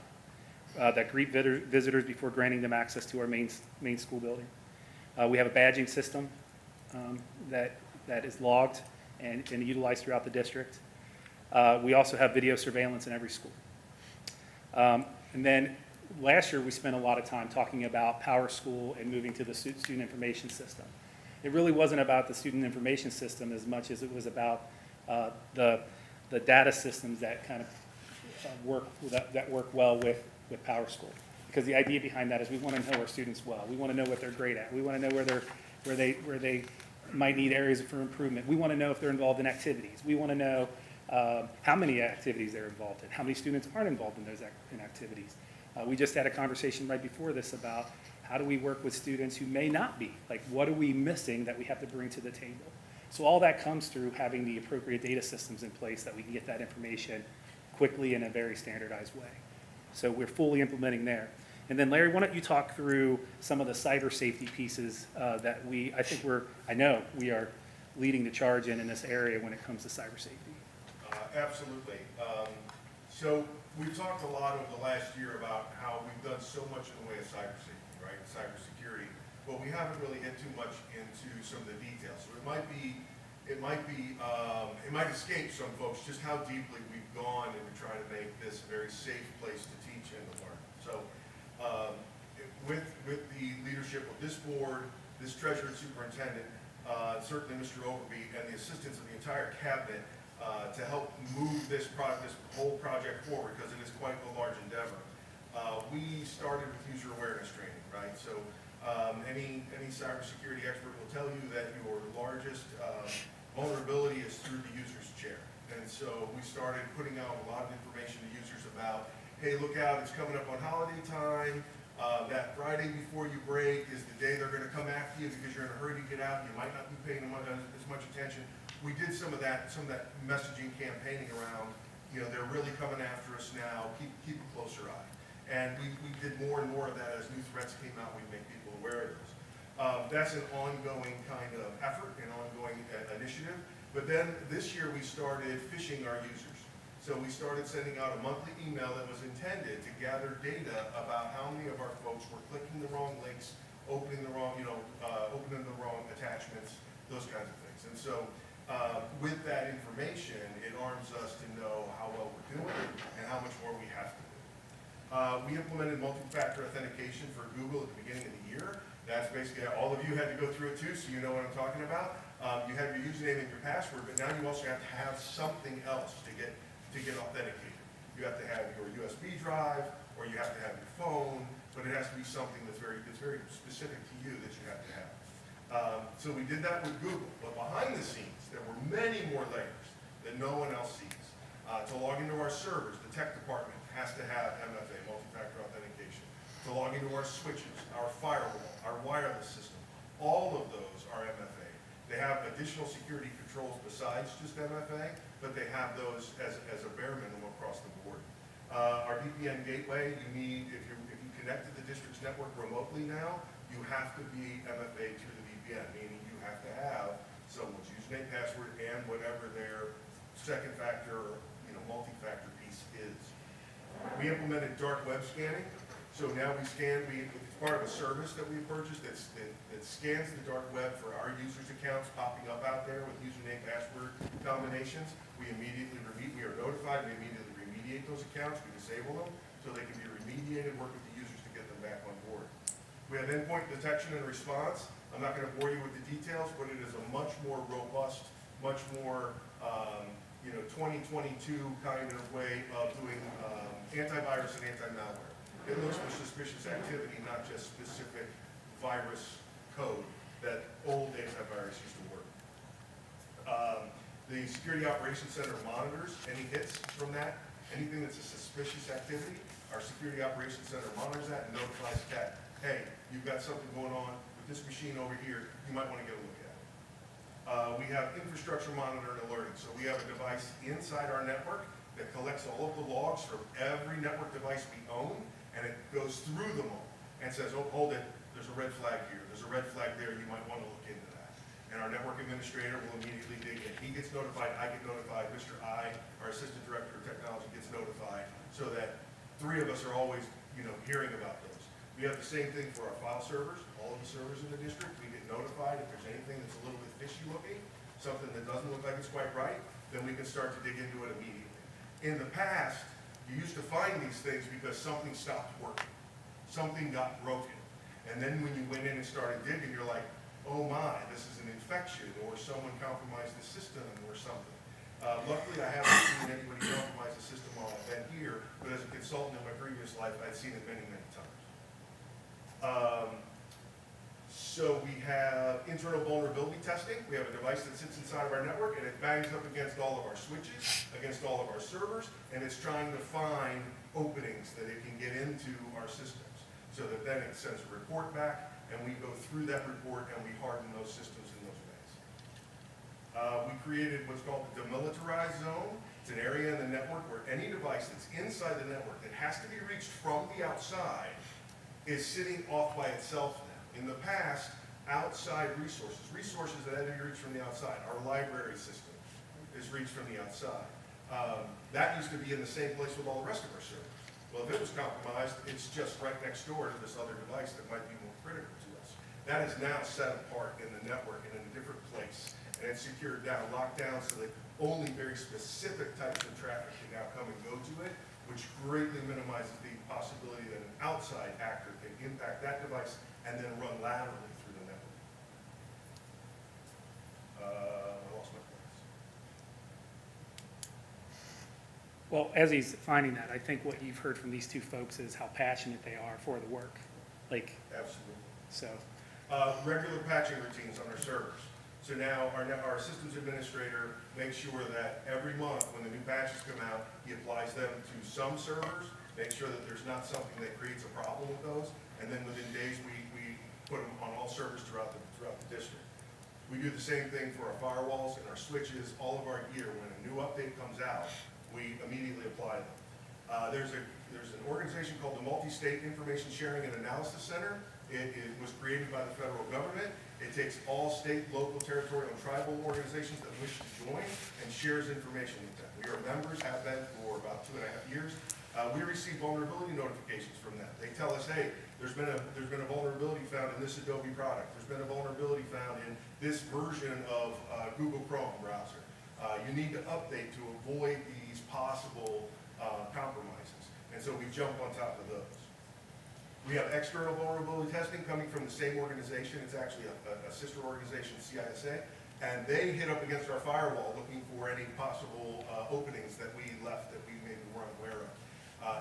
that greet visitors before granting them access to our main school building. We have a badging system that is logged and utilized throughout the district. We also have video surveillance in every school. And then last year we spent a lot of time talking about Power School and moving to the student information system. It really wasn't about the student information system as much as it was about the data systems that kind of work well with Power School. Because the idea behind that is we want to know our students well. We want to know what they're great at. We want to know where they might need areas for improvement. We want to know if they're involved in activities. We want to know how many activities they're involved in, how many students aren't involved in those activities. We just had a conversation right before this about how do we work with students who may not be? Like, what are we missing that we have to bring to the table? So all that comes through having the appropriate data systems in place that we can get that information quickly in a very standardized way. So we're fully implementing there. And then Larry, why don't you talk through some of the cyber safety pieces that I know we are leading the charge in this area when it comes to cyber safety. Absolutely. So we've talked a lot over the last year about how we've done so much in the way of cyber safety, right? Cybersecurity, but we haven't really hit too much into some of the details. So it might escape some folks just how deeply we've gone into trying to make this a very safe place to teach and to learn. So with the leadership of this board, this treasurer and superintendent, certainly Mr. Overby, and the assistance of the entire cabinet to help move this whole project forward, because it is quite a large endeavor. We started with user awareness training, right? So any cybersecurity expert will tell you that your largest vulnerability is through the user's chair. And so we started putting out a lot of information to users about, hey, look out, it's coming up on holiday time. That Friday before you break is the day they're going to come after you because you're in a hurry to get out. You might not be paying them as much attention. We did some of that messaging campaigning around, they're really coming after us now. Keep a closer eye. And we did more and more of that as new threats came out. We'd make people aware of those. That's an ongoing kind of effort, an ongoing initiative. But then this year we started phishing our users. So we started sending out a monthly email that was intended to gather data about how many of our folks were clicking the wrong links, opening the wrong attachments, those kinds of things. And so with that information, it arms us to know how well we're doing and how much more we have to do. We implemented multi-factor authentication for Google at the beginning of the year. That's basically, all of you had to go through it too, so you know what I'm talking about. You have your username and your password, but now you also have to have something else to get authenticated. You have to have your USB drive, or you have to have your phone, but it has to be something that's very specific to you that you have to have. So we did that with Google, but behind the scenes, there were many more layers that no one else sees. To log into our servers, the tech department has to have MFA, multi-factor authentication. To log into our switches, our firewall, our wireless system, all of those are MFA. They have additional security controls besides just MFA, but they have those as a bare minimum across the board. Our VPN gateway, if you connect to the district's network remotely now, you have to be MFA to the VPN, meaning you have to have someone's username, password, and whatever their second factor, multi-factor piece is. We implemented dark web scanning. So now it's part of a service that we purchased that scans the dark web for our users' accounts popping up out there with username, password combinations. We are notified, we immediately remediate those accounts, we disable them, so they can be remediated, work with the users to get them back on board. We have endpoint detection and response. I'm not going to bore you with the details, but it is a much more robust, much more 2022 kind of way of doing antivirus and anti-malware. It looks for suspicious activity, not just specific virus code that old antivirus used to work. The Security Operations Center monitors any hits from that, anything that's a suspicious activity. Our Security Operations Center monitors that and notifies CAT, hey, you've got something going on with this machine over here, you might want to get a look at it. We have infrastructure monitor and alerting. So we have a device inside our network that collects all of the logs from every network device we own, and it goes through them all and says, oh, hold it, there's a red flag here, there's a red flag there, you might want to look into that. And our network administrator will immediately dig in. He gets notified, I get notified, Mr. I, our assistant director of technology, gets notified, so that three of us are always, hearing about those. We have the same thing for our file servers, all of the servers in the district. We get notified if there's anything that's a little bit fishy looking, something that doesn't look like it's quite right, then we can start to dig into it immediately. In the past, You used to find these things because something stopped working. Something got broken. And then when you went in and started digging, you're like, oh my, this is an infection, or someone compromised the system or something. Luckily, I haven't seen anybody compromise the system while I've been here, but as a consultant in my previous life, I've seen it many, many times. So we have internal vulnerability testing. We have a device that sits inside of our network, and it bangs up against all of our switches, against all of our servers, and it's trying to find openings that it can get into our systems, so that then it sends a report back, and we go through that report and we harden those systems in those ways. We created what's called the Demilitarized Zone. It's an area in the network where any device that's inside the network that has to be reached from the outside is sitting off by itself now. In the past, outside resources that had to be reached from the outside, our library system is reached from the outside. That used to be in the same place with all the rest of our servers. Well, if it was compromised, it's just right next door to this other device that might be more critical to us. That is now set apart in the network and in a different place. And it's secured down, locked down so that only very specific types of traffic can now come and go to it, which greatly minimizes the possibility that an outside actor can impact that device and then run laterally through the network. I lost my place. Well, as he's finding that, I think what you've heard from these two folks is how passionate they are for the work. Like, Absolutely. so, Regular patching routines on our servers. So now our systems administrator makes sure that every month when the new patches come out, he applies them to some servers, makes sure that there's not something that creates a problem with those, and then within days we put them on all servers throughout the district. We do the same thing for our firewalls and our switches, all of our gear. When a new update comes out, we immediately apply them. There's an organization called the Multi-State Information Sharing and Analysis Center. It was created by the federal government. It takes all state, local, territorial, and tribal organizations that wish to join and shares information with them. We are members, have been for about 2.5 years. We receive vulnerability notifications from them. They tell us, hey, there's been a vulnerability found in this Adobe product. There's been a vulnerability found in this version of Google Chrome browser. You need to update to avoid these possible compromises. And so we jump on top of those. We have external vulnerability testing coming from the same organization. It's actually a sister organization, CISA, and they hit up against our firewall looking for any possible openings that we left that we maybe weren't aware of.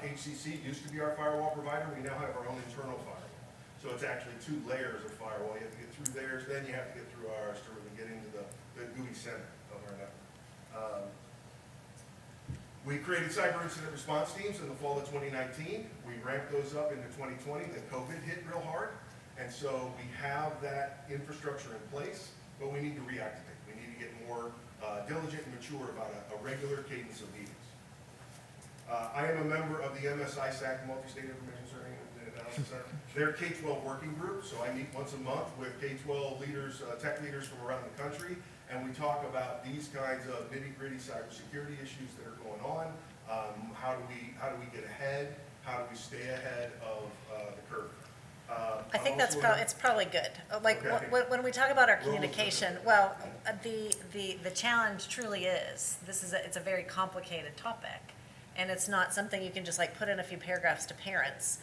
HCC used to be our firewall provider. We now have our own internal firewall. So it's actually 2 layers of firewall. You have to get through theirs, then you have to get through ours to really get into the GUI center of our network. We created cyber incident response teams in the fall of 2019. We ramped those up into 2020. Then COVID hit real hard. And so we have that infrastructure in place, but we need to reactivate. We need to get more diligent and mature about a regular cadence of meetings. I am a member of the MSISAC, Multi-State Information Sharing and Analysis Center. They're K-12 working group, so I meet once a month with K-12 leaders, tech leaders from around the country, and we talk about these kinds of nitty-gritty cybersecurity issues that are going on. How do we get ahead? How do we stay ahead of the curve? I think it's probably good. Like, Okay. when we talk about our Roll with communication, well, the challenge truly is, it's a very complicated topic. And it's not something you can just like put in a few paragraphs to parents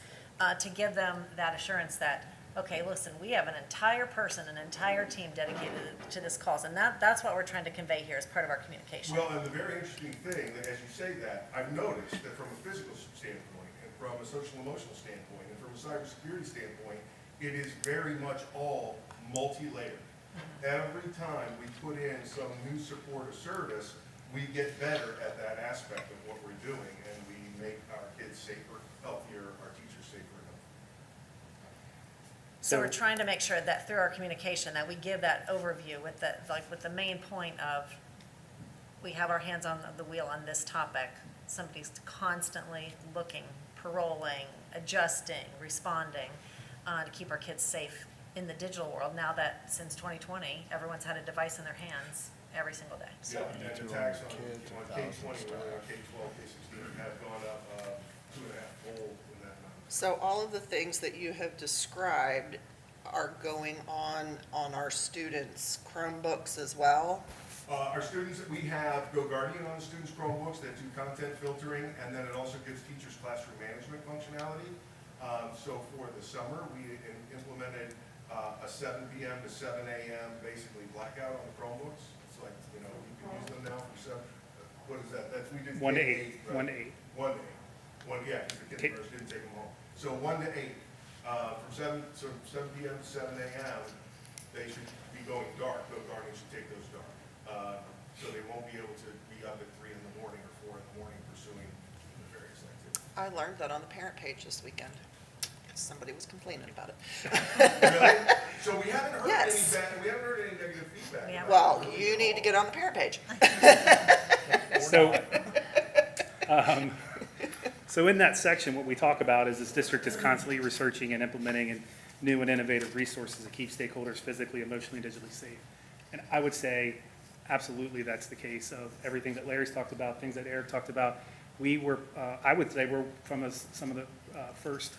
to give them that assurance that, okay, listen, we have an entire person, an entire team dedicated to this cause. And that's what we're trying to convey here as part of our communication. Well, and the very interesting thing, that as you say that, I've noticed that from a physical standpoint, and from a social emotional standpoint, and from a cybersecurity standpoint, it is very much all multi-layered. Every time we put in some new support or service, we get better at that aspect of what we're doing, and we make our kids safer, healthier, our teachers safer and healthier. So we're trying to make sure that through our communication, that we give that overview with the main point of, we have our hands on the wheel on this topic. Somebody's constantly looking, paroling, adjusting, responding, to keep our kids safe in the digital world, now that since 2020, everyone's had a device in their hands every single day. Yeah, and attacks on K-20, really, on K-12, K-16 have gone up 2.5-fold in that number. So all of the things that you have described are going on our students' Chromebooks as well? Our students, we have GoGuardian on the students' Chromebooks that do content filtering, and then it also gives teachers classroom management functionality. So for the summer, we implemented a 7 p.m. to 7 a.m. basically blackout on the Chromebooks. It's like, you know, you can use them now for 7, what is that? That's, we did 1 to 8, K-8, 1 right? to 8. 1 to 8. Yeah, because the kindergartners didn't take them home. So 1 to 8, from 7 p.m. to 7 a.m., they should be going dark. GoGuardian should take those dark. So they won't be able to be up at 3 in the morning or 4 in the morning pursuing the various activities. I learned that on the parent page this weekend. Somebody was complaining about it. Really? So we haven't heard Yes. we haven't heard any negative feedback. We haven't. Well, you need to get on the parent page. So, so in that section, what we talk about is this district is constantly researching and implementing new and innovative resources to keep stakeholders physically, emotionally, and digitally safe. And I would say, absolutely, that's the case of everything that Larry's talked about, things that Eric talked about. We were, I would say, we're from some of the first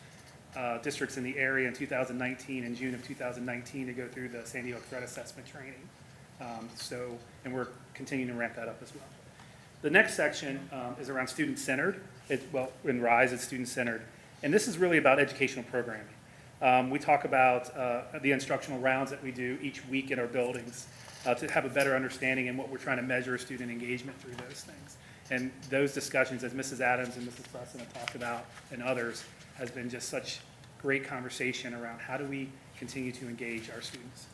districts in the area in 2019, in June of 2019, to go through the San Diego Threat Assessment training. And we're continuing to ramp that up as well. The next section is around student-centered. In RISE, it's student-centered. And this is really about educational programming. We talk about the instructional rounds that we do each week in our buildings to have a better understanding in what we're trying to measure student engagement through those things. And those discussions, as Mrs. Adams and Mrs. Preston have talked about, and others, has been just such great conversation around how do we continue to engage our students.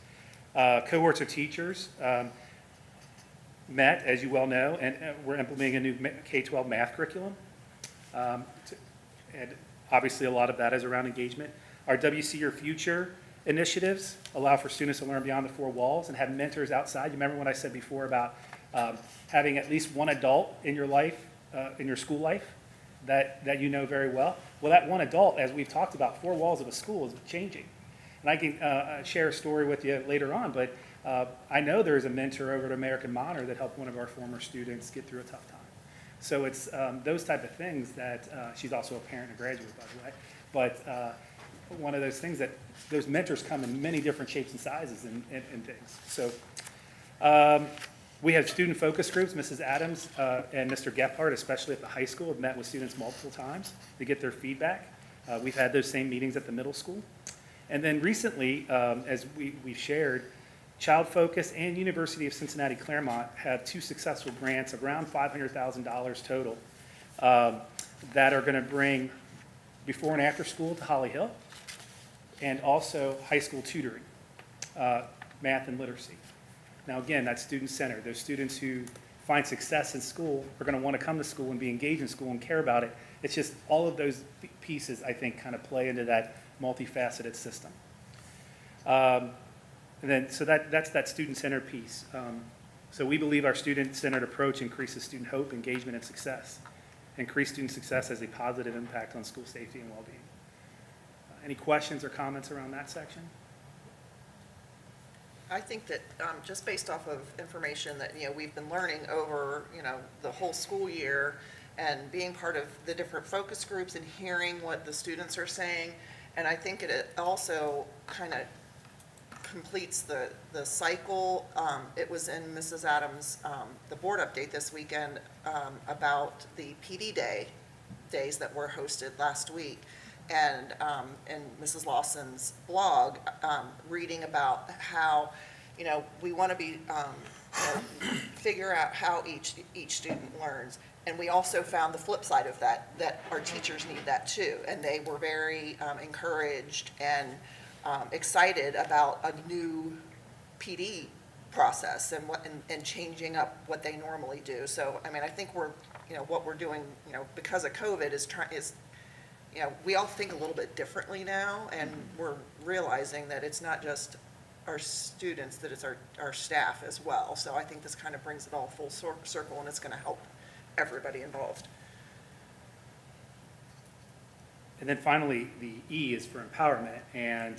Cohorts of teachers met, as you well know, and we're implementing a new K-12 math curriculum. And obviously a lot of that is around engagement. Our WC Your Future initiatives allow for students to learn beyond the four walls and have mentors outside. You remember what I said before about having at least one adult in your life, in your school life, that you know very well? Well, that one adult, as we've talked about, 4 walls of a school is changing. And I can share a story with you later on, but I know there is a mentor over at American Monitor that helped one of our former students get through a tough time. So it's those type of things that, she's also a parent and graduate, by the way, but one of those things that those mentors come in many different shapes and sizes and things. So we have student focus groups. Mrs. Adams and Mr. Gephardt, especially at the high school, have met with students multiple times to get their feedback. We've had those same meetings at the middle school. And then recently, as we've shared, Child Focus and University of Cincinnati Clermont had 2 successful grants of around $500,000 total that are going to bring before and after school to Holly Hill, and also high school tutoring, math and literacy. Now again, that's student-centered. Those students who find success in school are going to want to come to school and be engaged in school and care about it. It's just all of those pieces, I think, kind of play into that multifaceted system. And then, so that's that student-centered piece. So we believe our student-centered approach increases student hope, engagement, and success. Increased student success has a positive impact on school safety and well-being. Any questions or comments around that section? I think that just based off of information that, we've been learning over, the whole school year and being part of the different focus groups and hearing what the students are saying, and I think it also kind of completes the cycle. It was in Mrs. Adams' the board update this weekend about the PD days that were hosted last week. And in Mrs. Lawson's blog, reading about how, we want to be, figure out how each student learns. And we also found the flip side of that our teachers need that too. And they were very encouraged and excited about a new PD process and changing up what they normally do. So, I mean, I think we're, what we're doing, because of COVID is we all think a little bit differently now, and we're realizing that it's not just our students, that it's our staff as well. So I think this kind of brings it all full circle, and it's going to help everybody involved. And then finally, the E is for empowerment. And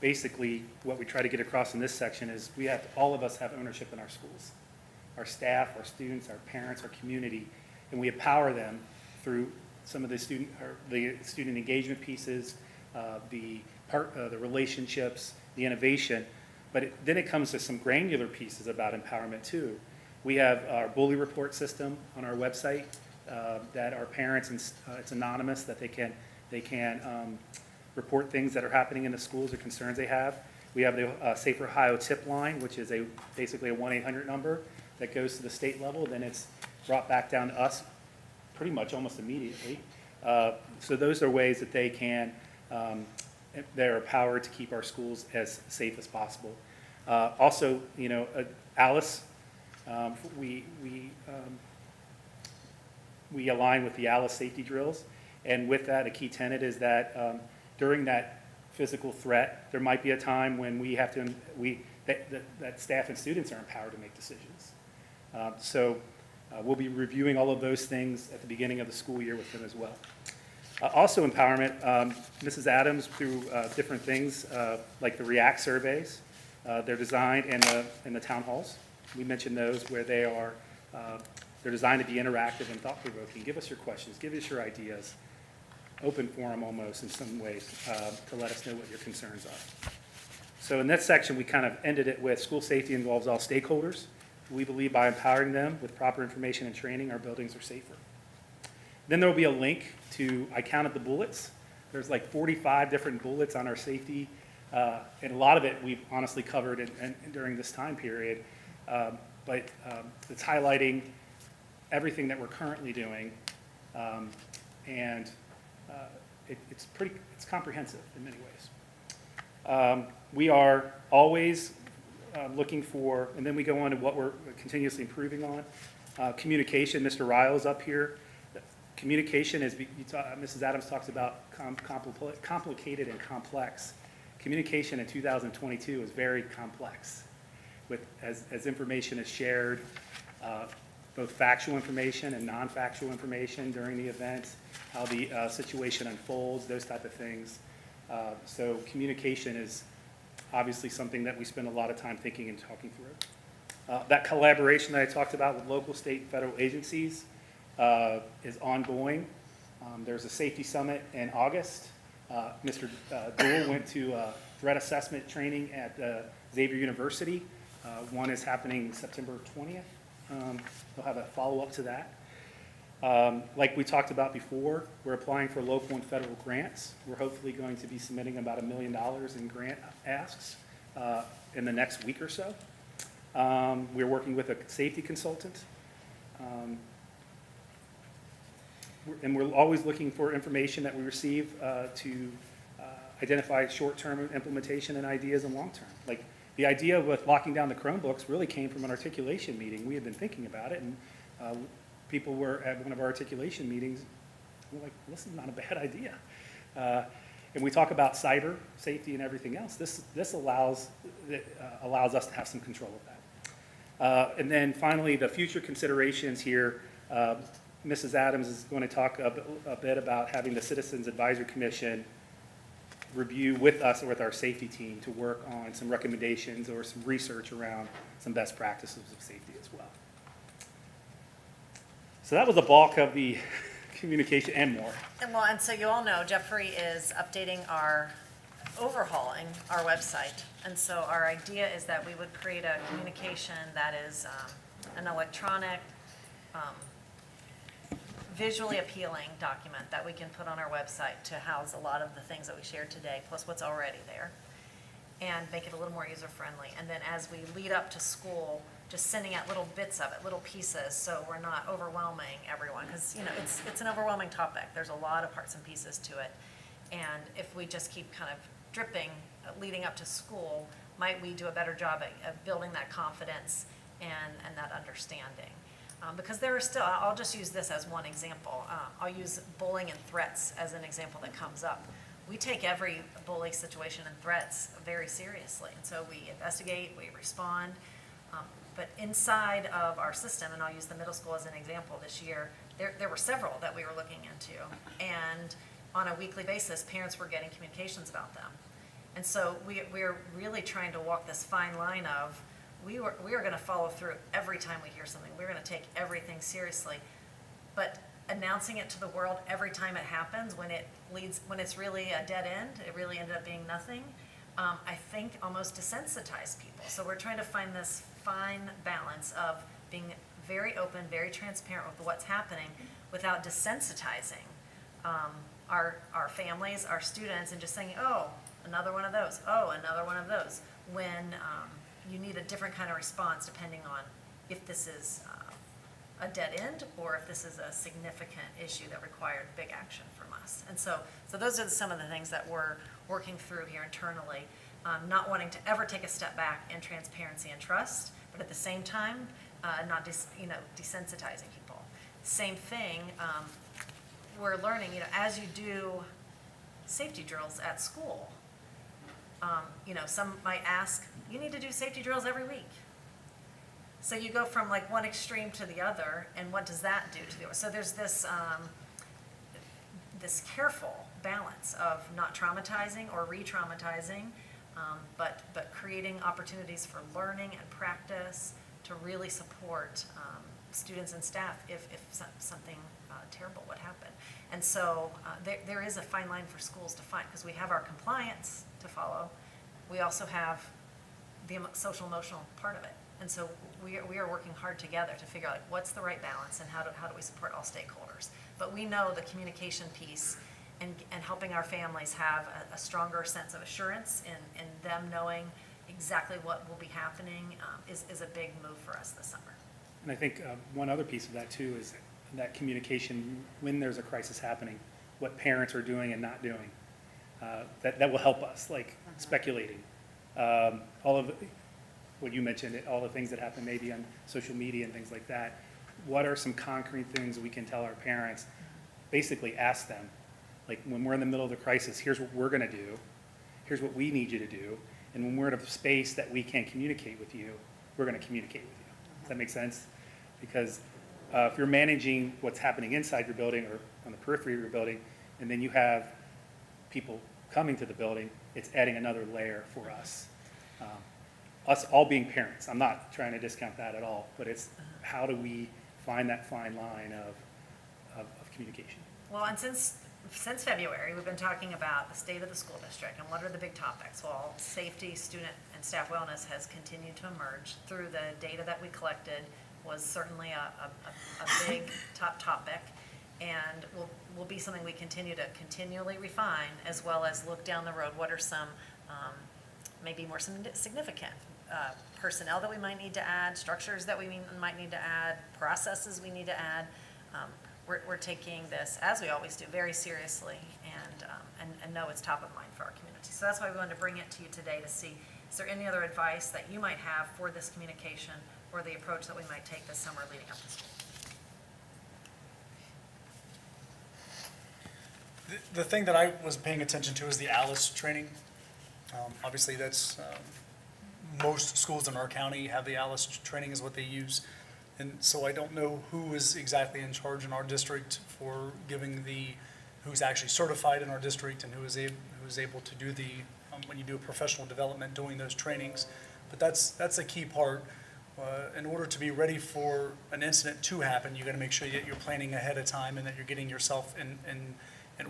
basically, what we try to get across in this section is all of us have ownership in our schools. Our staff, our students, our parents, our community, and we empower them through some of the student engagement pieces, the relationships, the innovation, But then it comes to some granular pieces about empowerment too. We have our bully report system on our website that our parents, and it's anonymous, that they can report things that are happening in the schools or concerns they have. We have the Safer Ohio tip line, which is basically a 1-800 number that goes to the state level. Then it's brought back down to us pretty much almost immediately. So those are ways that they can, they're empowered to keep our schools as safe as possible. Also, Alice, we align with the Alice safety drills. And with that, a key tenet is that during that physical threat, there might be a time when we have to, that staff and students are empowered to make decisions. So we'll be reviewing all of those things at the beginning of the school year with them as well. Also empowerment, Mrs. Adams, through different things like the REACT surveys, they're designed in the town halls. We mentioned those where they're designed to be interactive and thought-provoking. Give us your questions, give us your ideas. Open forum almost in some ways to let us know what your concerns are. So in this section, we kind of ended it with school safety involves all stakeholders. We believe by empowering them with proper information and training, our buildings are safer. Then there will be a link to, I counted the bullets. There's like 45 different bullets on our safety, and a lot of it we've honestly covered during this time period. But it's highlighting everything that we're currently doing, and it's comprehensive in many ways. We are always looking for, and then we go on to what we're continuously improving on. Communication, Mr. Riles up here. Communication is, Mrs. Adams talks about complicated and complex. Communication in 2022 is very complex. As information is shared, both factual information and non-factual information during the event, how the situation unfolds, those type of things. So communication is obviously something that we spend a lot of time thinking and talking through. That collaboration that I talked about with local, state, and federal agencies is ongoing. There's a safety summit in August. Mr. Dool went to threat assessment training at Xavier University. One is happening September 20th. They'll have a follow-up to that. Like we talked about before, we're applying for local and federal grants. We're hopefully going to be submitting about $1 million in grant asks in the next week or so. We're working with a safety consultant. And we're always looking for information that we receive to identify short-term implementation and ideas and long-term. Like the idea with locking down the Chromebooks really came from an articulation meeting. We had been thinking about it, and people were at one of our articulation meetings. We're like, this is not a bad idea. And we talk about cyber safety and everything else. This allows us to have some control of that. And then finally, the future considerations here. Mrs. Adams is going to talk a bit about having the Citizens Advisory Commission review with us or with our safety team to work on some recommendations or some research around some best practices of safety as well. So that was the bulk of the communication and more. And so you all know Jeffrey is overhauling our website. And so our idea is that we would create a communication that is an electronic, visually appealing document that we can put on our website to house a lot of the things that we shared today, plus what's already there, and make it a little more user-friendly. And then as we lead up to school, just sending out little bits of it, little pieces, so we're not overwhelming everyone, because it's an overwhelming topic. There's a lot of parts and pieces to it. And if we just keep kind of dripping leading up to school, might we do a better job at building that confidence and that understanding? Because there are still, I'll just use this as one example. I'll use bullying and threats as an example that comes up. We take every bully situation and threats very seriously. And so we investigate, we respond. But inside of our system, and I'll use the middle school as an example this year, there were several that we were looking into. And on a weekly basis, parents were getting communications about them. And so we're really trying to walk this fine line of, we are going to follow through every time we hear something. We're going to take everything seriously, but announcing it to the world every time it happens, when it's really a dead end, it really ended up being nothing. I think, almost desensitize people. So we're trying to find this fine balance of being very open, very transparent with what's happening without desensitizing our families, our students, and just saying, oh, another one of those, oh, another one of those, when you need a different kind of response depending on if this is a dead end or if this is a significant issue that required big action from us. And so those are some of the things that we're working through here internally, not wanting to ever take a step back in transparency and trust, but at the same time, not desensitizing people. Same thing, we're learning, as you do safety drills at school, some might ask, you need to do safety drills every week. So you go from like one extreme to the other, and what does that do to the other? So there's this this careful balance of not traumatizing or re-traumatizing, but creating opportunities for learning and practice to really support students and staff if something terrible would happen. And so there is a fine line for schools to find, because we have our compliance to follow. We also have the social emotional part of it. And so we are working hard together to figure out like, what's the right balance and how do we support all stakeholders. But we know the communication piece and helping our families have a stronger sense of assurance in them knowing exactly what will be happening is a big move for us this summer. And I think one other piece of that too is that communication when there's a crisis happening, what parents are doing and not doing. That will help us, like speculating. All of what you mentioned, all the things that happen maybe on social media and things like that. What are some concrete things we can tell our parents? Basically ask them, like when we're in the middle of the crisis, here's what we're gonna do, here's what we need you to do, and when we're in a space that we can't communicate with you, we're gonna communicate with you. Does that make sense? Because if you're managing what's happening inside your building or on the periphery of your building, and then you have people coming to the building, it's adding another layer for us. Us all being parents, I'm not trying to discount that at all, but it's how do we find that fine line of communication? Well, and since February, we've been talking about the state of the school district and what are the big topics. Well, safety, student, and staff wellness has continued to emerge through the data that we collected, was certainly a big top topic, and will be something we continue to continually refine, as well as look down the road. What are some maybe more significant personnel that we might need to add, structures that we might need to add, processes we need to add. We're taking this, as we always do, very seriously, and know it's top of mind for our community. So that's why we wanted to bring it to you today to see, is there any other advice that you might have for this communication or the approach that we might take this summer leading up to school? The thing that I was paying attention to is the ALICE training. Obviously, that's most schools in our county have the ALICE training is what they use. And so I don't know who is exactly in charge in our district for giving who's actually certified in our district and who's able to do when you do a professional development, doing those trainings. But that's a key part. In order to be ready for an incident to happen, you got to make sure that you're planning ahead of time and that you're getting yourself in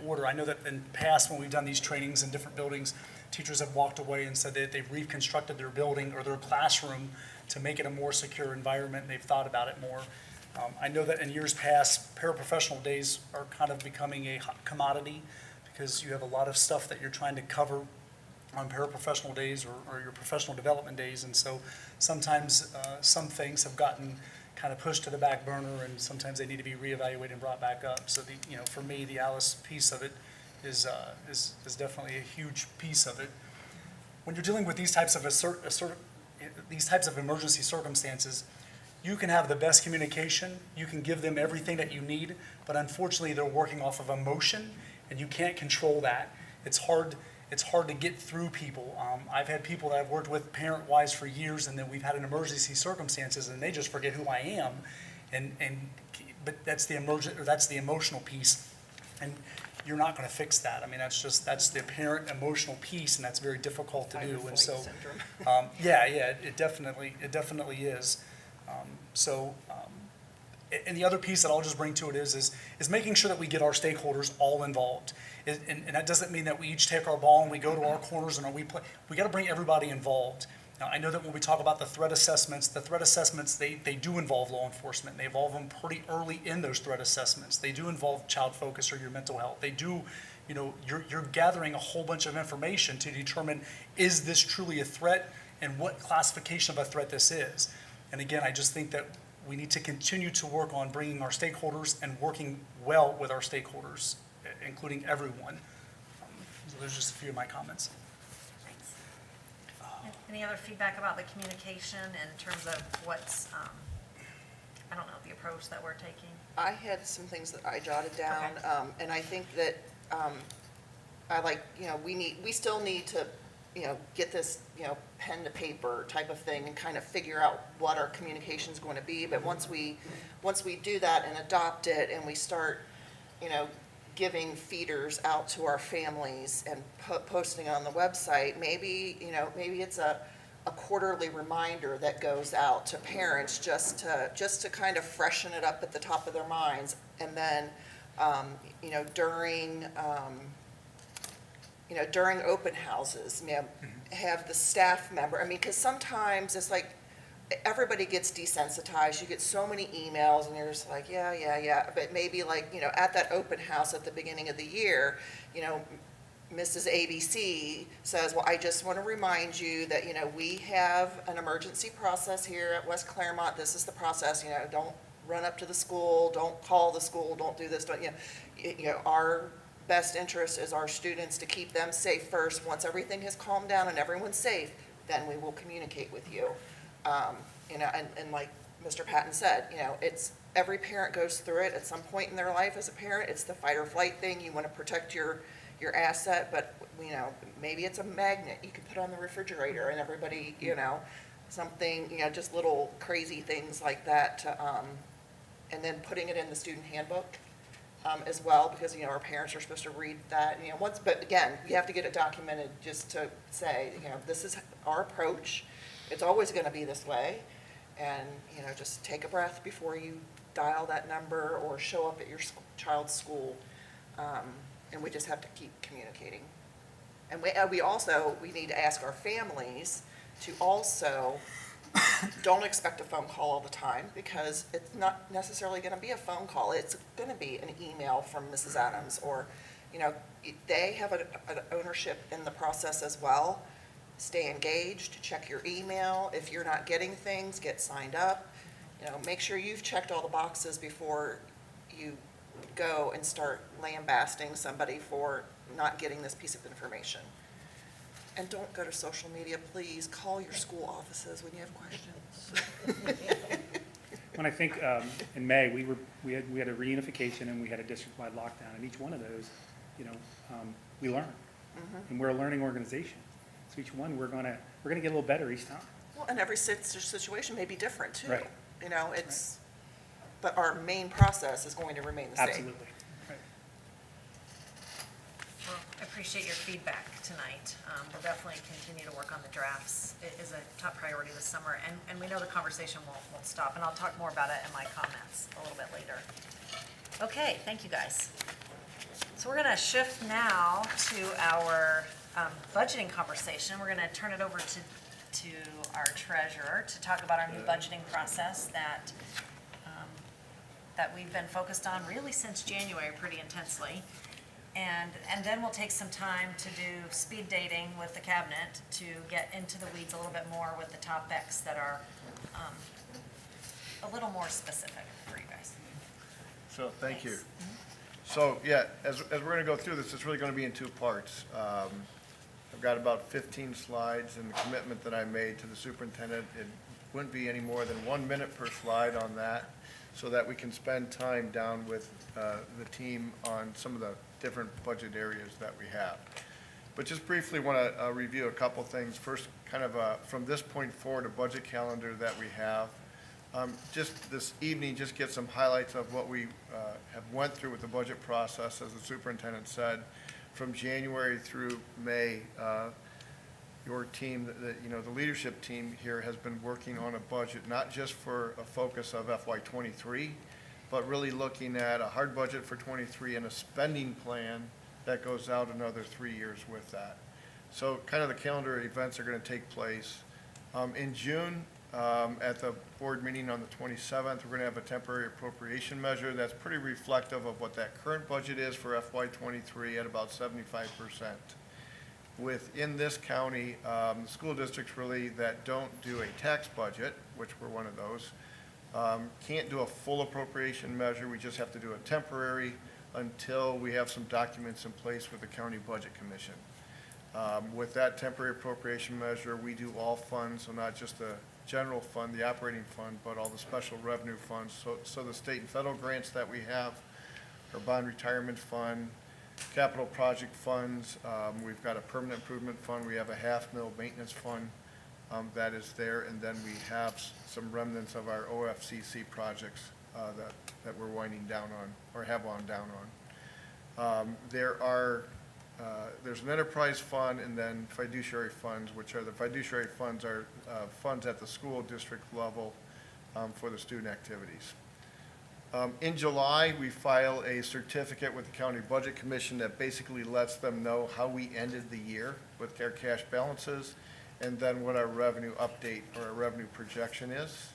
order. I know that in the past, when we've done these trainings in different buildings, teachers have walked away and said that they've reconstructed their building or their classroom to make it a more secure environment, and they've thought about it more. I know that in years past, paraprofessional days are kind of becoming a hot commodity because you have a lot of stuff that you're trying to cover on paraprofessional days or your professional development days, and so sometimes some things have gotten kind of pushed to the back burner, and sometimes they need to be reevaluated and brought back up. So for me, the ALICE piece of it is definitely a huge piece of it. When you're dealing with these types of emergency circumstances, you can have the best communication, you can give them everything that you need, but unfortunately they're working off of emotion, and you can't control that. It's hard to get through people. I've had people that I've worked with parent-wise for years, and then we've had an emergency circumstances, and they just forget who I am, but that's the emotional piece, and you're not going to fix that. I mean, that's the parent emotional piece, and that's very difficult to do. And so, it definitely is. And the other piece that I'll just bring to it is making sure that we get our stakeholders all involved. And that doesn't mean that we each take our ball and we go to our corners and we play. We got to bring everybody involved. Now, I know that when we talk about the threat assessments, they do involve law enforcement. They involve them pretty early in those threat assessments. They do involve child focus or your mental health. They do, you're gathering a whole bunch of information to determine, is this truly a threat and what classification of a threat this is. And again, I just think that we need to continue to work on bringing our stakeholders and working well with our stakeholders, including everyone. So there's just a few of my comments. Thanks. Any other feedback about the communication in terms of what's, I don't know, the approach that we're taking? I had some things that I jotted down, Okay. and I think that, I like, we still need to, get this, pen to paper type of thing and kind of figure out what our communication is going to be. But once we do that and adopt it and we start, giving feeders out to our families and posting on the website, maybe it's a quarterly reminder that goes out to parents just to kind of freshen it up at the top of their minds. And then, during open houses, have the staff member, because sometimes it's like, everybody gets desensitized, you get so many emails, and you're just like, yeah, but maybe like, at that open house at the beginning of the year, Mrs. ABC says, well, I just want to remind you that, we have an emergency process here at West Clermont, this is the process, don't run up to the school, don't call the school, don't do this, our best interest is our students, to keep them safe first. Once everything has calmed down and everyone's safe, then we will communicate with you. And like Mr. Patton said, it's every parent goes through it at some point in their life as a parent. It's the fight or flight thing. You want to protect your asset, but maybe it's a magnet you can put on the refrigerator, and everybody, something, just little crazy things like that. And then putting it in the student handbook as well, because our parents are supposed to read that. But again, you have to get it documented just to say, this is our approach. It's always going to be this way, and just take a breath before you dial that number or show up at your child's school, and we just have to keep communicating. And we need to ask our families to also don't expect a phone call all the time, because it's not necessarily going to be a phone call. It's going to be an email from Mrs. Adams, or they have an ownership in the process as well. Stay engaged, check your email. If you're not getting things, get signed up. Make sure you've checked all the boxes before you go and start lambasting somebody for not getting this piece of information. And don't go to social media, please. Call your school offices when you have questions. When I think in May, we had a reunification and we had a district-wide lockdown, and each one of those, we learn, and we're a learning organization. So each one we're gonna get a little better each time. Well, and every situation may be different too. Right. It's, but our main process is going to remain the same. Absolutely. Right. Well, I appreciate your feedback tonight. We'll definitely continue to work on the drafts. It is a top priority this summer, and we know the conversation won't stop, and I'll talk more about it in my comments a little bit later. Okay, thank you, guys. So we're going to shift now to our budgeting conversation. We're going to turn it over to our treasurer to talk about our new budgeting process that we've been focused on really since January pretty intensely. And then we'll take some time to do speed dating with the cabinet to get into the weeds a little bit more with the topics that are a little more specific for you guys. So, thank you. Thanks. So, yeah, as we're going to go through this, it's really going to be in two parts. I've got about 15 slides, and the commitment that I made to the superintendent, it wouldn't be any more than 1 minute per slide on that, so that we can spend time down with the team on some of the different budget areas that we have. But just briefly want to review a couple things. First, kind of from this point forward, a budget calendar that we have. Just this evening, just get some highlights of what we have went through with the budget process, as the superintendent said, from January through May. Your team, the leadership team here has been working on a budget, not just for a focus of FY23, but really looking at a hard budget for '23 and a spending plan that goes out another 3 years with that. So kind of the calendar events are going to take place. In June, at the board meeting on the 27th, we're going to have a temporary appropriation measure that's pretty reflective of what that current budget is for FY23 at about 75%. Within this county, the school districts really that don't do a tax budget, which we're one of those, can't do a full appropriation measure. We just have to do a temporary until we have some documents in place with the county budget commission. With that temporary appropriation measure, we do all funds, so not just the general fund, the operating fund, but all the special revenue funds. So the state and federal grants that we have, our bond retirement fund, capital project funds, we've got a permanent improvement fund, we have a $500,000 maintenance fund that is there, and then we have some remnants of our OFCC projects that we're winding down on, or have wound down on. There's an enterprise fund and then fiduciary funds, which are the fiduciary funds are funds at the school district level for the student activities. In July, we file a certificate with the County Budget Commission that basically lets them know how we ended the year with their cash balances and then what our revenue update or our revenue projection is.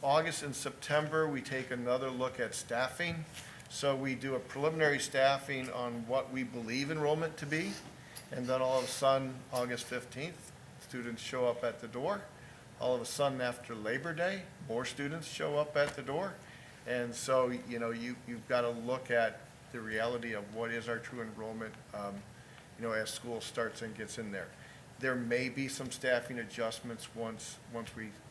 August and September, we take another look at staffing. So we do a preliminary staffing on what we believe enrollment to be, and then all of a sudden, August 15th, students show up at the door. All of a sudden, after Labor Day, more students show up at the door. And so, you've got to look at the reality of what is our true enrollment, as school starts and gets in there. There may be some staffing adjustments once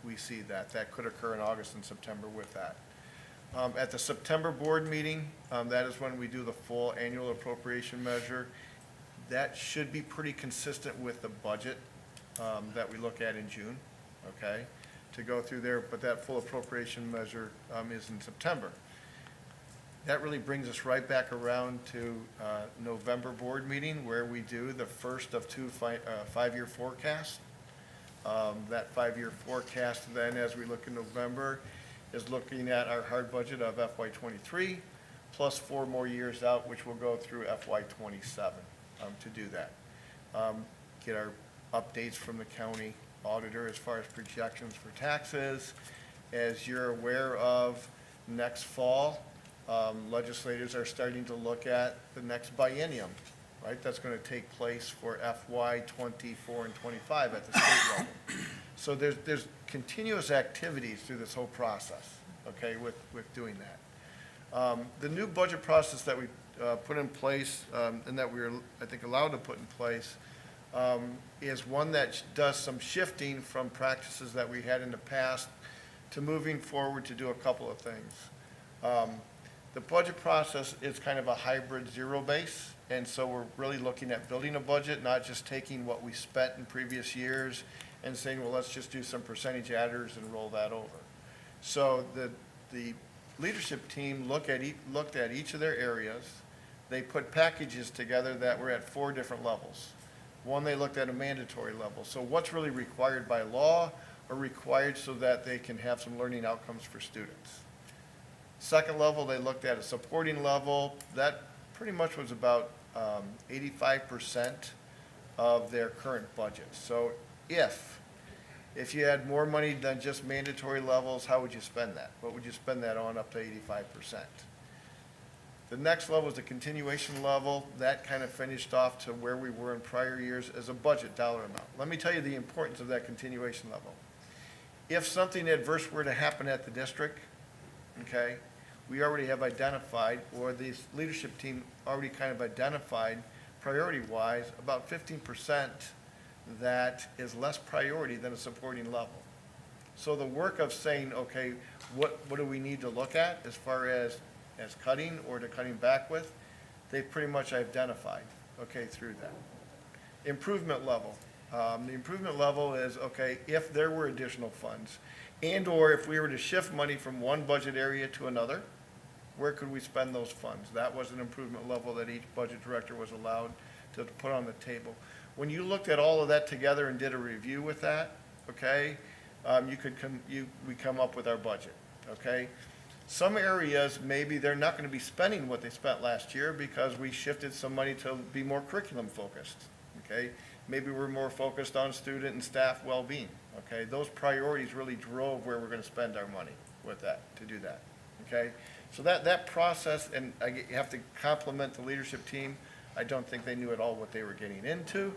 we see that. That could occur in August and September with that. At the September board meeting, that is when we do the full annual appropriation measure. That should be pretty consistent with the budget that we look at in June, okay, to go through there, but that full appropriation measure is in September. That really brings us right back around to November board meeting where we do the first of two five-year forecasts. That five-year forecast then, as we look in November, is looking at our hard budget of FY23 plus 4 more years out, which will go through FY27 to do that. Get our updates from the county auditor as far as projections for taxes. As you're aware of, next fall, legislators are starting to look at the next biennium, right? That's going to take place for FY24 and 25 at the state level. So there's continuous activities through this whole process, okay, with doing that. The new budget process that we put in place and that we're, I think, allowed to put in place is one that does some shifting from practices that we had in the past to moving forward to do a couple of things. The budget process is kind of a hybrid zero base, and so we're really looking at building a budget, not just taking what we spent in previous years and saying, well, let's just do some percentage adders and roll that over. So the leadership team looked at each of their areas. They put packages together that were at 4 different levels. One, they looked at a mandatory level. So what's really required by law or required so that they can have some learning outcomes for students. Second level, they looked at a supporting level. That pretty much was about 85% of their current budget. So if you had more money than just mandatory levels, how would you spend that? What would you spend that on up to 85%? The next level is the continuation level. That kind of finished off to where we were in prior years as a budget dollar amount. Let me tell you the importance of that continuation level. If something adverse were to happen at the district, okay, we already have identified, or the leadership team already kind of identified priority-wise, about 15% that is less priority than a supporting level. So the work of saying, okay, what do we need to look at as far as cutting or to cutting back with, they've pretty much identified, okay, through that. Improvement level. The improvement level is, okay, if there were additional funds and or if we were to shift money from one budget area to another, where could we spend those funds? That was an improvement level that each budget director was allowed to put on the table. When you looked at all of that together and did a review with that, okay, we come up with our budget, okay? Some areas, maybe they're not going to be spending what they spent last year because we shifted some money to be more curriculum focused, okay? Maybe we're more focused on student and staff well-being, okay? Those priorities really drove where we're going to spend our money with that, to do that, okay? So that process, and you have to compliment the leadership team. I don't think they knew at all what they were getting into.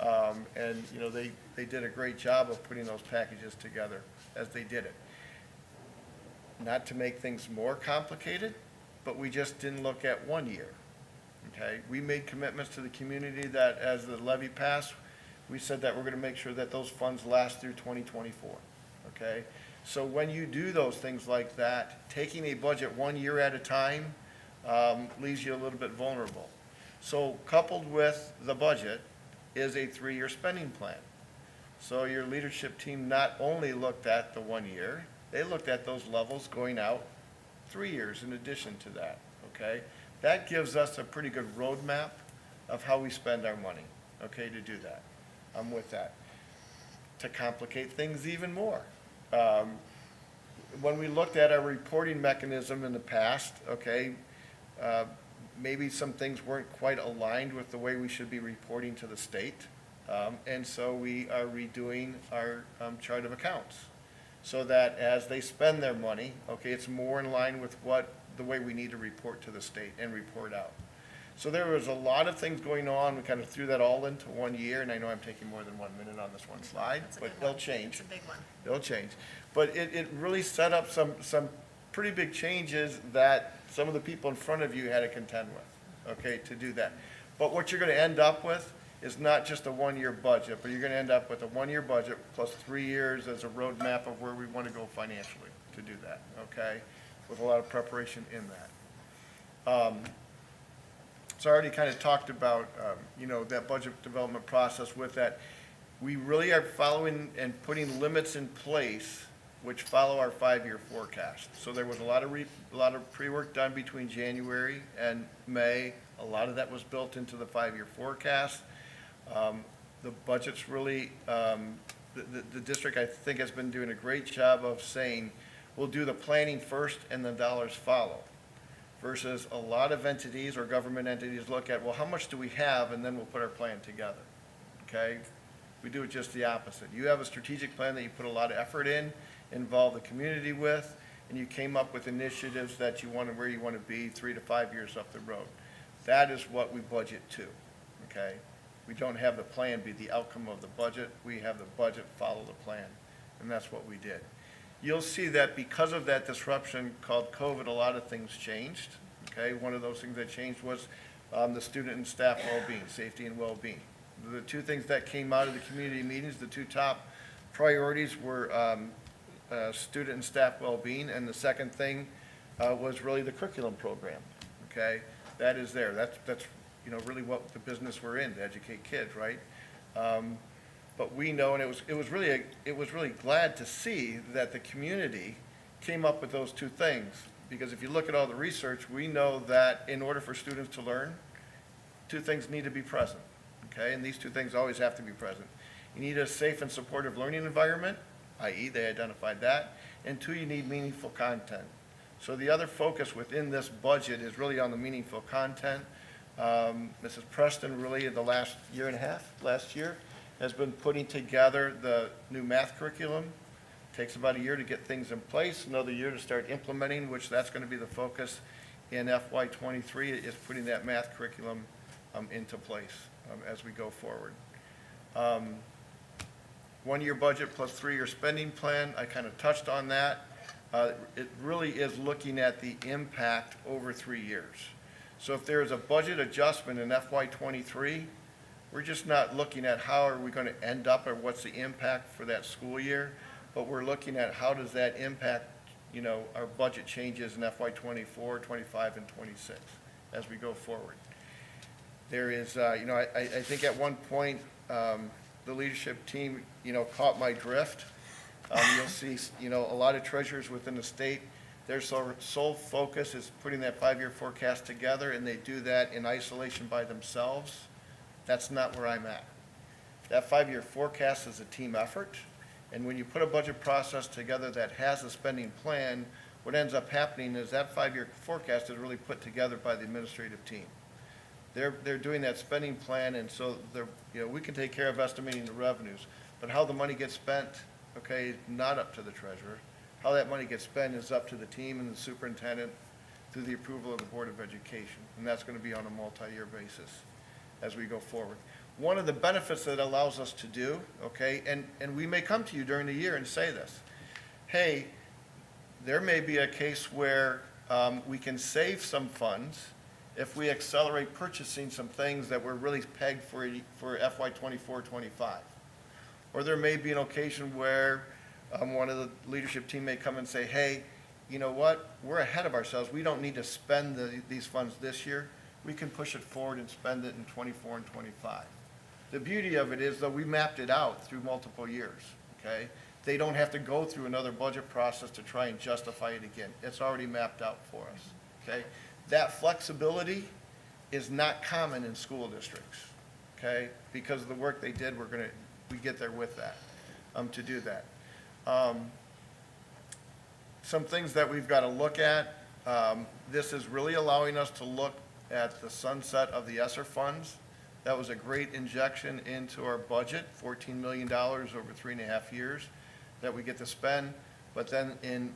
And, you know, they did a great job of putting those packages together as they did it. Not to make things more complicated, but we just didn't look at 1 year, okay? We made commitments to the community that as the levy passed, we said that we're going to make sure that those funds last through 2024, okay? So when you do those things like that, taking a budget 1 year at a time leaves you a little bit vulnerable. So coupled with the budget is a 3-year spending plan. So your leadership team not only looked at the 1 year, they looked at those levels going out 3 years in addition to that, okay? That gives us a pretty good roadmap of how we spend our money, okay, to do that. I'm with that. To complicate things even more. When we looked at our reporting mechanism in the past, okay, maybe some things weren't quite aligned with the way we should be reporting to the state. And so we are redoing our chart of accounts so that as they spend their money, okay, it's more in line with the way we need to report to the state and report out. So there was a lot of things going on. We kind of threw that all into 1 year, and I know I'm taking more than 1 minute on this one slide, That's a but good it'll one. change. It's a big one. It'll change. But it really set up some pretty big changes that some of the people in front of you had to contend with, okay, to do that. But what you're going to end up with is not just a 1 year budget, but you're going to end up with a 1 year budget plus 3 years as a roadmap of where we want to go financially to do that, okay, with a lot of preparation in that. So I already kind of talked about, you know, that budget development process with that. We really are following and putting limits in place which follow our 5-year forecast. So there was a lot of pre-work done between January and May. A lot of that was built into the 5-year forecast. The budget's really, the district, I think, has been doing a great job of saying, we'll do the planning first and the dollars follow. Versus a lot of entities or government entities look at, well, how much do we have, and then we'll put our plan together, okay? We do it just the opposite. You have a strategic plan that you put a lot of effort in, involve the community with, and you came up with initiatives that you want to, where you want to be 3 to 5 years up the road. That is what we budget to, okay? We don't have the plan be the outcome of the budget. We have the budget follow the plan, and that's what we did. You'll see that because of that disruption called COVID, a lot of things changed, okay? One of those things that changed was the student and staff well-being, safety and well-being. The two things that came out of the community meetings, the two top priorities were student and staff well-being, and the second thing was really the curriculum program, okay? That is there. That's you know, really what the business we're in, to educate kids, right? But we know, and it was really glad to see that the community came up with those two things. Because if you look at all the research, we know that in order for students to learn, two things need to be present, okay? And these two things always have to be present. You need a safe and supportive learning environment, i.e. they identified that, and two, you need meaningful content. So the other focus within this budget is really on the meaningful content. Mrs. Preston really in the last year and a half, last year, has been putting together the new math curriculum. Takes about a year to get things in place, another year to start implementing, which that's going to be the focus in FY23, is putting that math curriculum into place as we go forward. 1 year budget plus 3 year spending plan, I kind of touched on that. It really is looking at the impact over 3 years. So if there is a budget adjustment in FY23, we're just not looking at how are we going to end up or what's the impact for that school year, but we're looking at how does that impact, you know, our budget changes in FY24, 25, and 26 as we go forward. There is, you know, I think at one point the leadership team, you know, caught my drift. You'll see, you know, a lot of treasurers within the state, their sole focus is putting that 5-year forecast together, and they do that in isolation by themselves. That's not where I'm at. That 5-year forecast is a team effort, and when you put a budget process together that has a spending plan, what ends up happening is that 5-year forecast is really put together by the administrative team. They're doing that spending plan, and so they're, you know, we can take care of estimating the revenues, but how the money gets spent, okay, not up to the treasurer. How that money gets spent is up to the team and the superintendent through the approval of the Board of Education, and that's going to be on a multi-year basis as we go forward. One of the benefits that allows us to do, okay, and we may come to you during the year and say this, hey, there may be a case where we can save some funds if we accelerate purchasing some things that were really pegged for FY '24-25. Or there may be an occasion where one of the leadership team may come and say, hey, you know what, we're ahead of ourselves. We don't need to spend these funds this year. We can push it forward and spend it in '24 and '25. The beauty of it is, though, we mapped it out through multiple years, okay? They don't have to go through another budget process to try and justify it again. It's already mapped out for us, okay? That flexibility is not common in school districts, okay? Because of the work they did, we get there with that, to do that. Some things that we've got to look at, this is really allowing us to look at the sunset of the ESSER funds. That was a great injection into our budget, $14 million over 3.5 years that we get to spend, but then in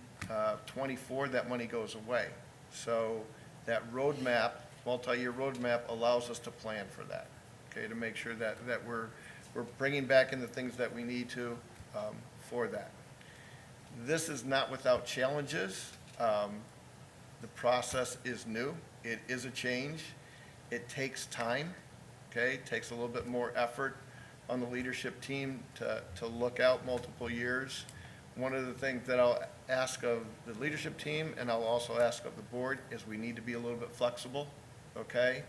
'24, that money goes away. So that roadmap, multi-year roadmap, allows us to plan for that, okay, to make sure that we're bringing back in the things that we need to for that. This is not without challenges. The process is new. It is a change. It takes time, okay? It takes a little bit more effort on the leadership team to look out multiple years. One of the things that I'll ask of the leadership team, and I'll also ask of the board, is we need to be a little bit flexible, okay?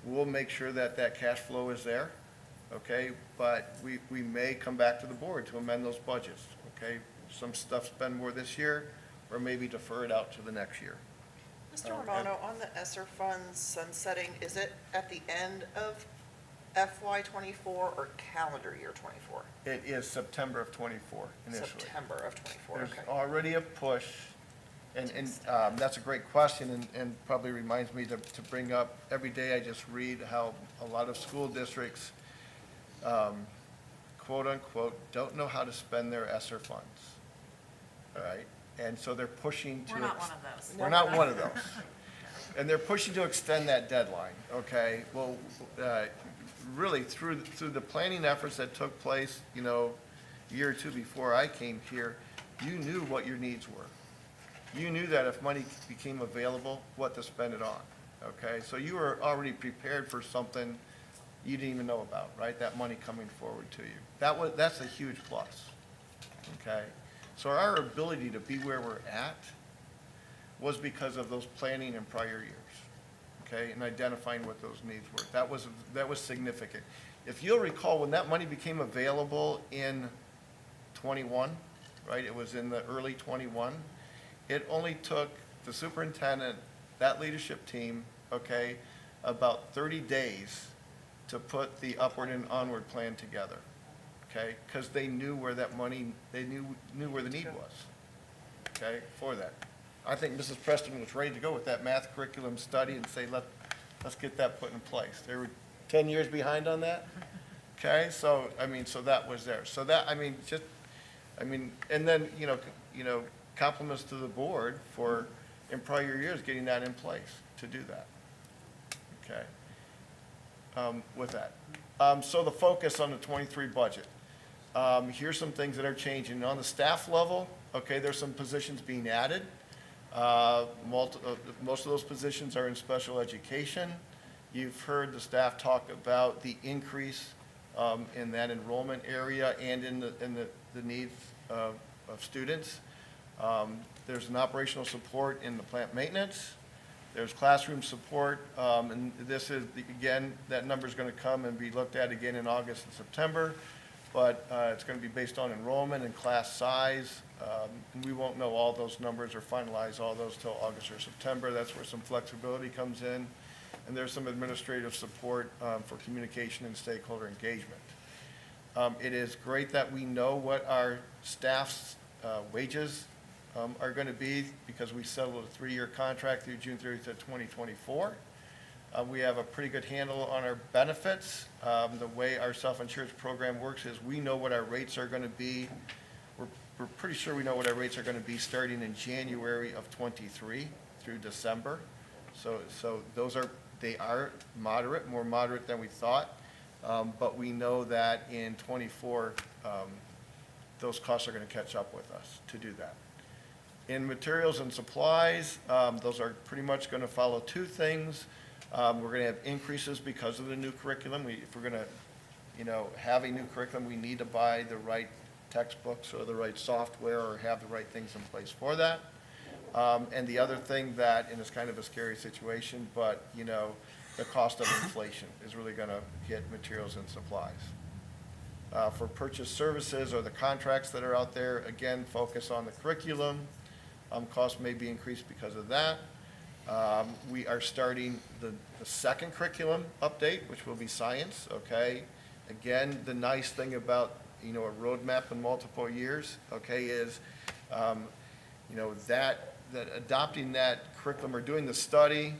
We'll make sure that cash flow is there, okay? But we may come back to the board to amend those budgets, okay? Some stuff spend more this year, or maybe defer it out to the next year. Mr. Romano, on the ESSER funds sunsetting, is it at the end of FY '24 or calendar year '24? It is September of '24 initially. September of '24, There's okay. already a push, and that's a great question, and probably reminds me to bring up, every day I just read how a lot of school districts, quote unquote, don't know how to spend their ESSER funds, all right? And so they're pushing to. We're not one of those. We're not one of those. And they're pushing to extend that deadline, okay? Well, really, through the planning efforts that took place, you know, a year or two before I came here, you knew what your needs were. You knew that if money became available, what to spend it on, okay? So you were already prepared for something you didn't even know about, right? That money coming forward to you. That's a huge plus, okay? So our ability to be where we're at was because of those planning in prior years, okay, and identifying what those needs were. That was significant. If you'll recall, when that money became available in '21, right, it was in the early '21, it only took the superintendent, that leadership team, okay, about 30 days to put the upward and onward plan together, okay, because they knew where that money, they knew where the need was, okay, for that. I think Mrs. Preston was ready to go with that math curriculum study and say, let's get that put in place. They were 10 years behind on that, okay? So, I mean, so that was there. So that, I mean, and then, you know, compliments to the board for, in prior years, getting that in place to do that, okay? With that. So the focus on the '23 budget. Here's some things that are changing. On the staff level, okay, there's some positions being added. Most of those positions are in special education. You've heard the staff talk about the increase in that enrollment area and in the needs of students. There's an operational support in the plant maintenance. There's classroom support, and this is, again, that number's going to come and be looked at again in August and September, but it's going to be based on enrollment and class size. And we won't know all those numbers or finalize all those till August or September. That's where some flexibility comes in. And there's some administrative support for communication and stakeholder engagement. It is great that we know what our staff's wages are going to be, because we settled a 3-year contract through June 30th of 2024. We have a pretty good handle on our benefits. The way our self-insurance program works is we know what our rates are going to be. We're pretty sure we know what our rates are going to be starting in January of '23 through December. So they are moderate, more moderate than we thought. But we know that in '24, those costs are going to catch up with us to do that. In materials and supplies, those are pretty much going to follow two things. We're going to have increases because of the new curriculum. If we're going to, have a new curriculum, we need to buy the right textbooks or the right software or have the right things in place for that. And the other thing that, and it's kind of a scary situation, but, the cost of inflation is really going to hit materials and supplies. For purchase services or the contracts that are out there, again, focus on the curriculum. Costs may be increased because of that. We are starting the second curriculum update, which will be science, okay? Again, the nice thing about, a roadmap in multiple years, okay, is, that adopting that curriculum or doing the study,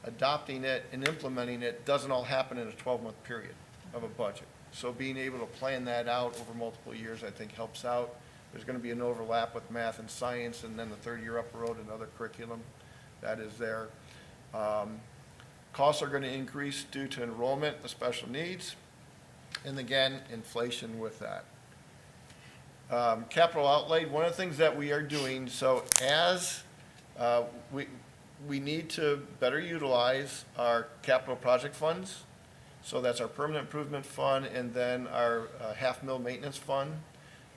adopting it and implementing it doesn't all happen in a 12-month period of a budget. So being able to plan that out over multiple years, I think, helps out. There's going to be an overlap with math and science, and then the third year up the road, another curriculum that is there. Costs are going to increase due to enrollment, the special needs, and again, inflation with that. Capital outlay, one of the things that we are doing, so as we need to better utilize our capital project funds. So that's our permanent improvement fund and then our $500,000 maintenance fund.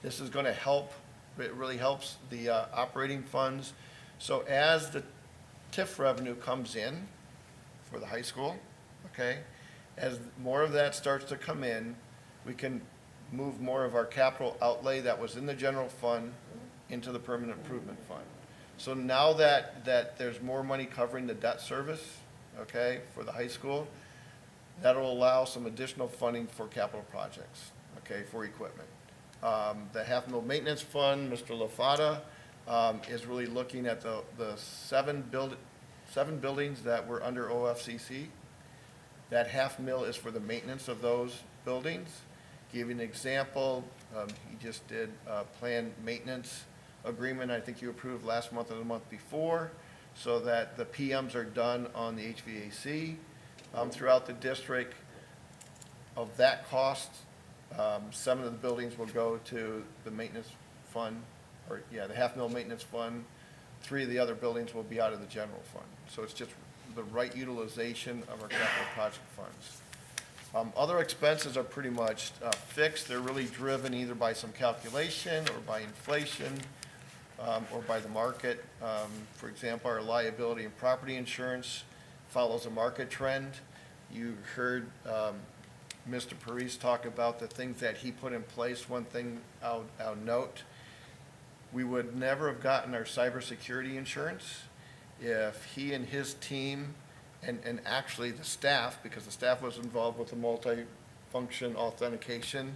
This is going to help, it really helps the operating funds. So as the TIF revenue comes in for the high school, okay, as more of that starts to come in, we can move more of our capital outlay that was in the general fund into the permanent improvement fund. So now that there's more money covering the debt service, okay, for the high school, that'll allow some additional funding for capital projects, okay, for equipment. The $500,000 maintenance fund, Mr. LaFata, is really looking at the seven buildings that were under OFCC. That $500,000 is for the maintenance of those buildings. Give you an example, he just did a planned maintenance agreement, I think you approved last month or the month before, so that the PMs are done on the HVAC throughout the district. Of that cost, 7 of the buildings will go to the maintenance fund, the $500,000 maintenance fund. 3 of the other buildings will be out of the general fund. So it's just the right utilization of our capital project funds. Other expenses are pretty much fixed. They're really driven either by some calculation or by inflation or by the market. For example, our liability and property insurance follows a market trend. You heard Mr. Parise talk about the things that he put in place. One thing I'll note, we would never have gotten our cybersecurity insurance if he and his team and actually the staff, because the staff was involved with the multi-function authentication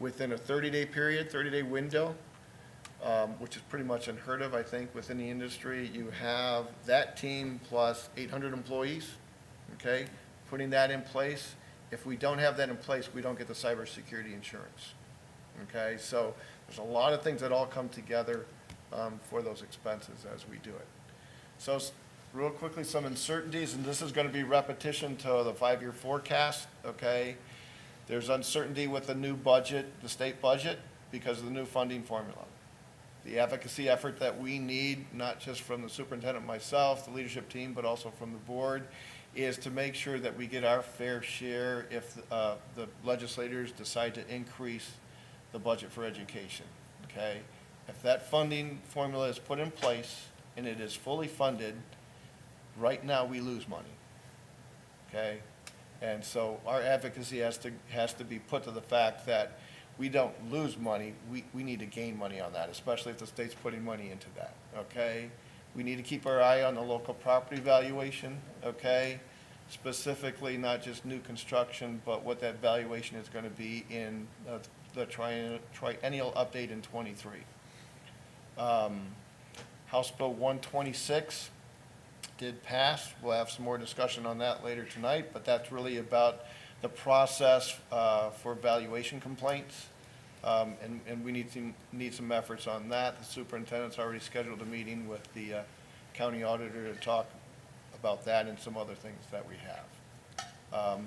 within a 30-day period, 30-day window, which is pretty much unheard of, I think, within the industry. You have that team plus 800 employees, okay, putting that in place. If we don't have that in place, we don't get the cybersecurity insurance, okay? So there's a lot of things that all come together for those expenses as we do it. So real quickly, some uncertainties, and this is going to be repetition to the 5-year forecast, okay? There's uncertainty with the new budget, the state budget, because of the new funding formula. The advocacy effort that we need, not just from the superintendent, myself, the leadership team, but also from the board, is to make sure that we get our fair share if the legislators decide to increase the budget for education, okay? If that funding formula is put in place and it is fully funded, right now we lose money, okay? And so our advocacy has to be put to the fact that we don't lose money, we need to gain money on that, especially if the state's putting money into that, okay? We need to keep our eye on the local property valuation, okay? Specifically, not just new construction, but what that valuation is going to be in the triennial update in '23. House Bill 126 did pass. We'll have some more discussion on that later tonight, but that's really about the process for valuation complaints. And we need some efforts on that. The superintendent's already scheduled a meeting with the county auditor to talk about that and some other things that we have.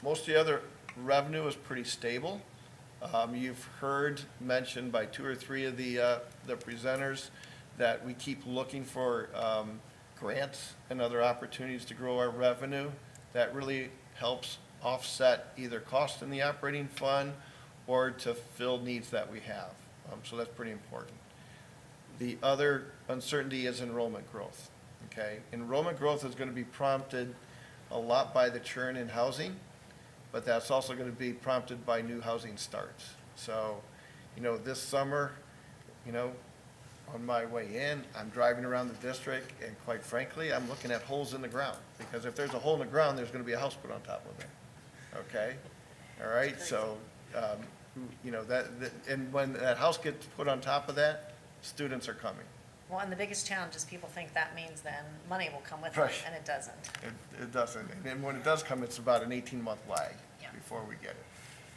Most of the other revenue is pretty stable. You've heard mentioned by 2 or 3 of the presenters that we keep looking for grants and other opportunities to grow our revenue. That really helps offset either cost in the operating fund or to fill needs that we have. So that's pretty important. The other uncertainty is enrollment growth, okay? Enrollment growth is going to be prompted a lot by the churn in housing, but that's also going to be prompted by new housing starts. So, this summer, on my way in, I'm driving around the district, and quite frankly, I'm looking at holes in the ground, because if there's a hole in the ground, there's going to be a house put on top of it, okay? All right, so, and when that house gets put on top of that, students are coming. Well, and the biggest challenge is people think that means then money will come with it, Right. and it doesn't. It doesn't, and when it does come, it's about an 18-month lag Yeah. before we get it.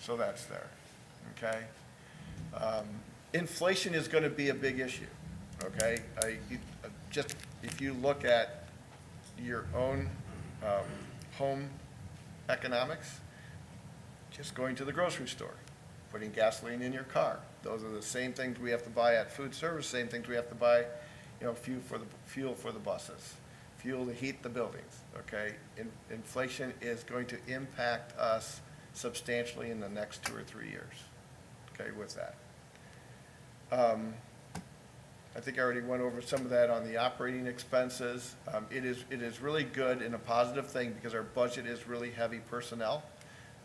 So that's there, okay? Inflation is going to be a big issue, okay? Just, if you look at your own home economics, just going to the grocery store, putting gasoline in your car. Those are the same things we have to buy at food service, same things we have to buy, fuel for the buses, fuel to heat the buildings, okay? Inflation is going to impact us substantially in the next 2 or 3 years, okay, with that. I think I already went over some of that on the operating expenses. It is really good and a positive thing because our budget is really heavy personnel,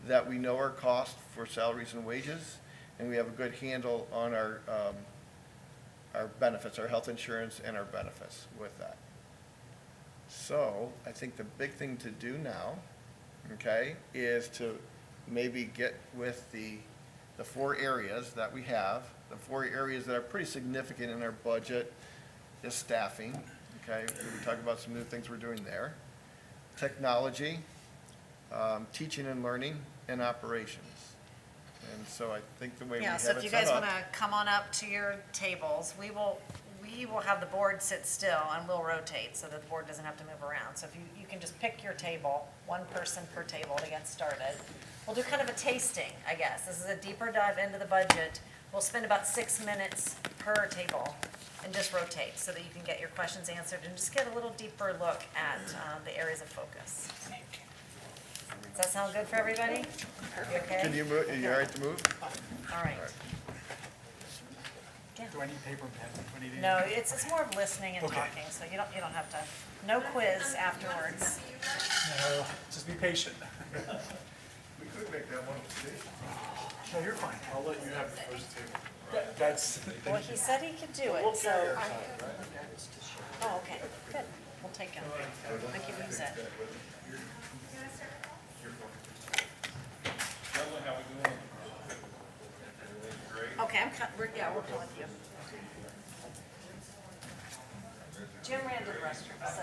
that we know our cost for salaries and wages, and we have a good handle on our benefits, our health insurance and our benefits with that. So I think the big thing to do now, okay, is to maybe get with the 4 areas that we have. The 4 areas that are pretty significant in our budget is staffing, okay? We talk about some new things we're doing there. Technology, teaching and learning, and operations. And so I think the way we have Yeah, it so if you set guys up. want to come on up to your tables, we will have the board sit still and we'll rotate so that the board doesn't have to move around. So if you can just pick your table, 1 person per table to get started. We'll do kind of a tasting, I guess. This is a deeper dive into the budget. We'll spend about 6 minutes per table and just rotate so that you can get your questions answered and just get a little deeper look at the areas of focus. Does that sound good for everybody? You okay? Can you move, are you all right to move? All right. Do I need paper and pen? Do I need No, it's more of listening and Okay. talking, so you don't have to, no quiz afterwards. No, just be patient. We could make that one a station. No, you're fine. I'll let you have the first table. That's, Well, he said he could do it, so. Oh, okay, good. We'll take him. I can use it. Okay, we're coming with you. Jim ran to the restroom, so.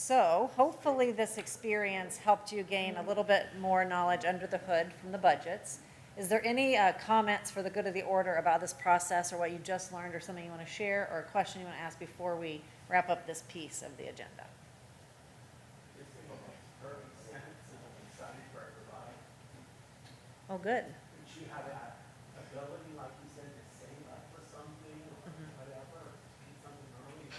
So hopefully this experience helped you gain a little bit more knowledge under the hood from the budgets. Is there any comments for the good of the order about this process or what you just learned or something you want to share or a question you want to ask before we wrap up this piece of the agenda? Oh, good. Did she have that ability, like you said, to save up for something or whatever, or do something early?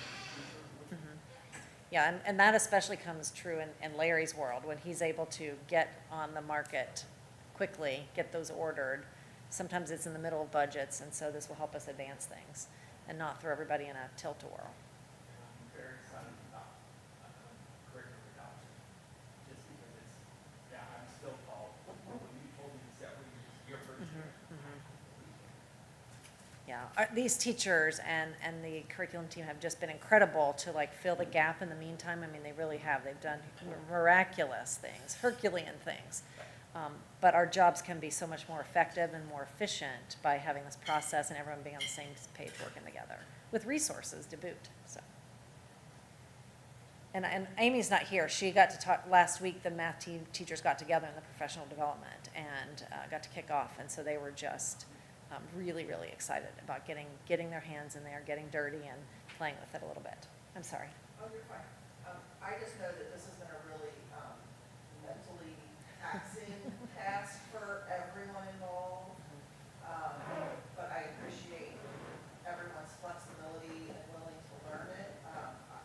Yeah, and that especially comes true in Larry's world, when he's able to get on the market quickly, get those ordered. Sometimes it's in the middle of budgets, and so this will help us advance things and not throw everybody in a tilt-a-whirl. I'm very excited about curriculum adoption, just because it's, yeah, I'm still called, when you told me that we your first year. Yeah, these teachers and the curriculum team have just been incredible to like fill the gap in the meantime. I mean, they really have. They've done miraculous things, Herculean things. But our jobs can be so much more effective and more efficient by having this process and everyone being on the same page working together with resources to boot, so. And Amy's not here. She got to talk, last week the math teachers got together in the professional development and got to kick off. And so they were just really, really excited about getting their hands in there, getting dirty and playing with it a little bit. I'm sorry. Oh, you're fine. I just know that this has been a really mentally taxing task for everyone involved. But I appreciate everyone's flexibility and willing to learn it.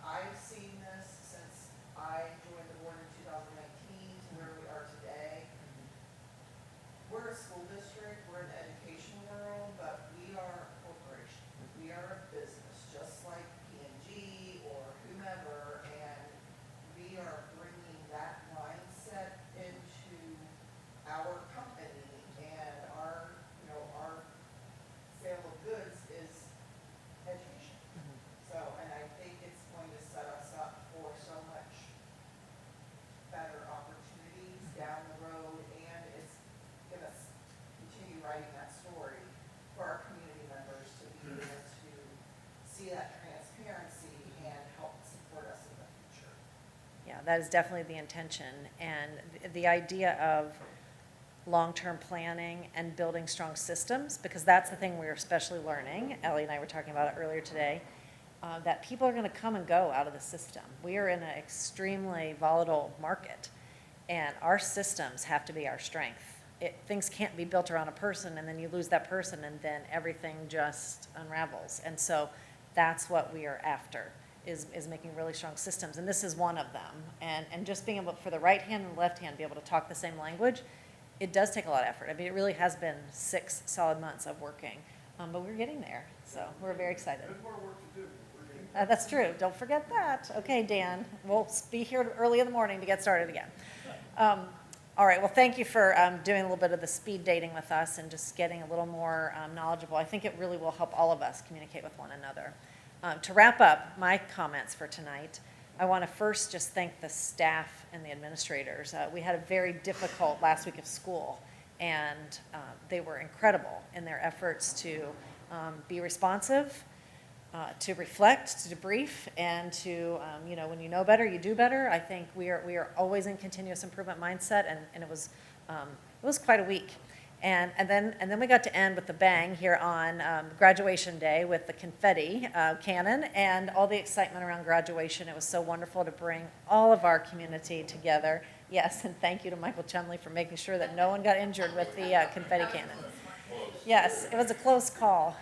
I've seen this since I joined the board in 2019 to where we are today. We're a school district, we're in the education world, but we are a corporation. We are a business, just like P&G or whomever, and we are bringing that mindset into our company, and our sale of goods is education. So, and I think it's going to set us up for so much better opportunities down the road, and it's going to continue writing that story for our community members to be able to see that transparency and help support us in the future. Yeah, that is definitely the intention. And the idea of long-term planning and building strong systems, because that's the thing we're especially learning. Ellie and I were talking about it earlier today, that people are going to come and go out of the system. We are in an extremely volatile market, and our systems have to be our strength. Things can't be built around a person, and then you lose that person, and then everything just unravels. And so that's what we are after, is making really strong systems. And this is one of them. And just being able, for the right hand and left hand, be able to talk the same language, it does take a lot of effort. I mean, it really has been 6 solid months of working, but we're getting there. So we're very excited. There's more work to do. That's true. Don't forget that. Okay, Dan, we'll be here early in the morning to get started again. All right, well, thank you for doing a little bit of the speed dating with us and just getting a little more knowledgeable. I think it really will help all of us communicate with one another. To wrap up my comments for tonight, I want to first just thank the staff and the administrators. We had a very difficult last week of school, and they were incredible in their efforts to be responsive, to reflect, to debrief, and to, when you know better, you do better. I think we are always in continuous improvement mindset, and it was quite a week. And then we got to end with the bang here on graduation day with the confetti cannon and all the excitement around graduation. It was so wonderful to bring all of our community together. Yes, and thank you to Michael Chumley for making sure that no one got injured with the confetti cannon. Yes, it was a close call.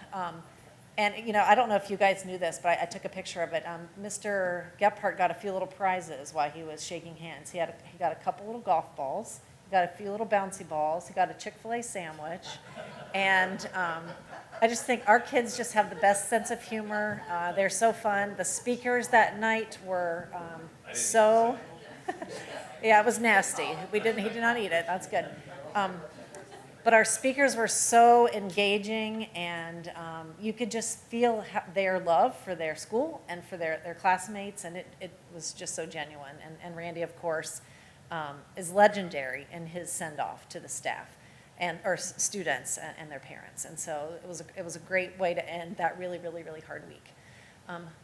And, I don't know if you guys knew this, but I took a picture of it. Mr. Gephardt got a few little prizes while he was shaking hands. He got a couple little golf balls. He got a few little bouncy balls. He got a Chick-fil-A sandwich. And I just think our kids just have the best sense of humor. They're so fun. The speakers that night were so, yeah, it was nasty. He did not eat it. That's good. But our speakers were so engaging, and you could just feel their love for their school and for their classmates, and it was just so genuine. And Randy, of course, is legendary in his send-off to the staff or students and their parents. And so it was a great way to end that really, really, really hard week.